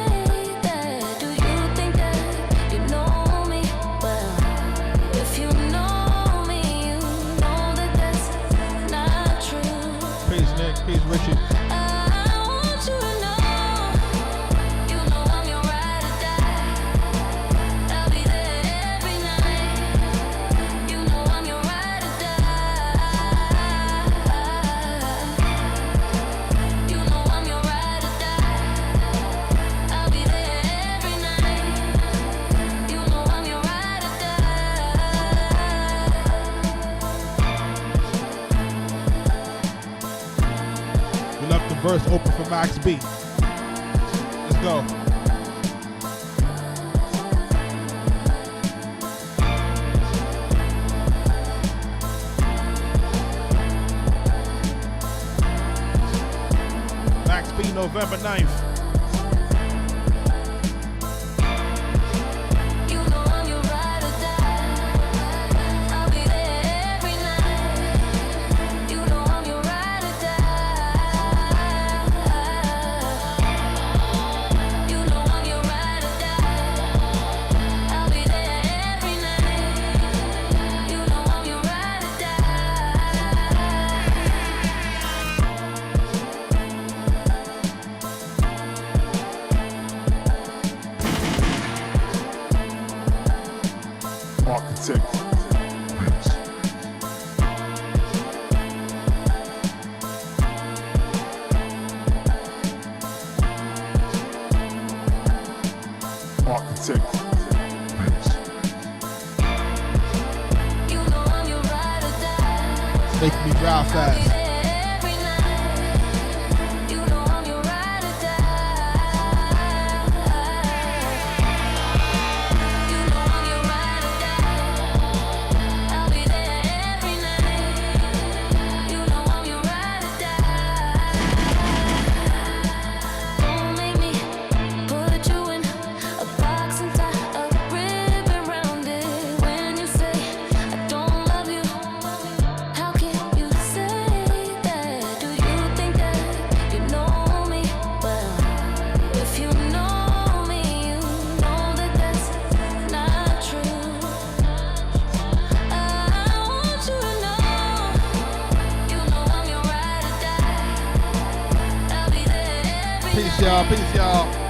that? Do you think that you know me well? If you know me, you know that that's not true. Peace, Nick. Peace, Richie. I want you to know, you know I'm your ride or die. I'll be there every night. You know I'm your ride or die. You know I'm your ride or die. I'll be there every night. You know I'm your ride or die. We left the verse open for Max B. Let's go. Max B, November 9th. You know I'm your ride or die. I'll be there every night. You know I'm your ride or die. You know I'm your ride or die. I'll be there every night. You know I'm your ride or die. Arkatech Beatz. Arkatech Beatz. You know I'm your ride or die. Making me drive I'll be fast. there every night. You know I'm your ride or die. You know I'm your ride or die. I'll be there every night. You know I'm your ride or die. Don't make me put you in a box and tie a ribbon round it. When you say I don't love you, how can you say that? Do you think that you know me well? If you know me, you know that that's not true. I want you to know, you know I'm your ride or die. I'll be there every Peace, y'all. Peace, y'all.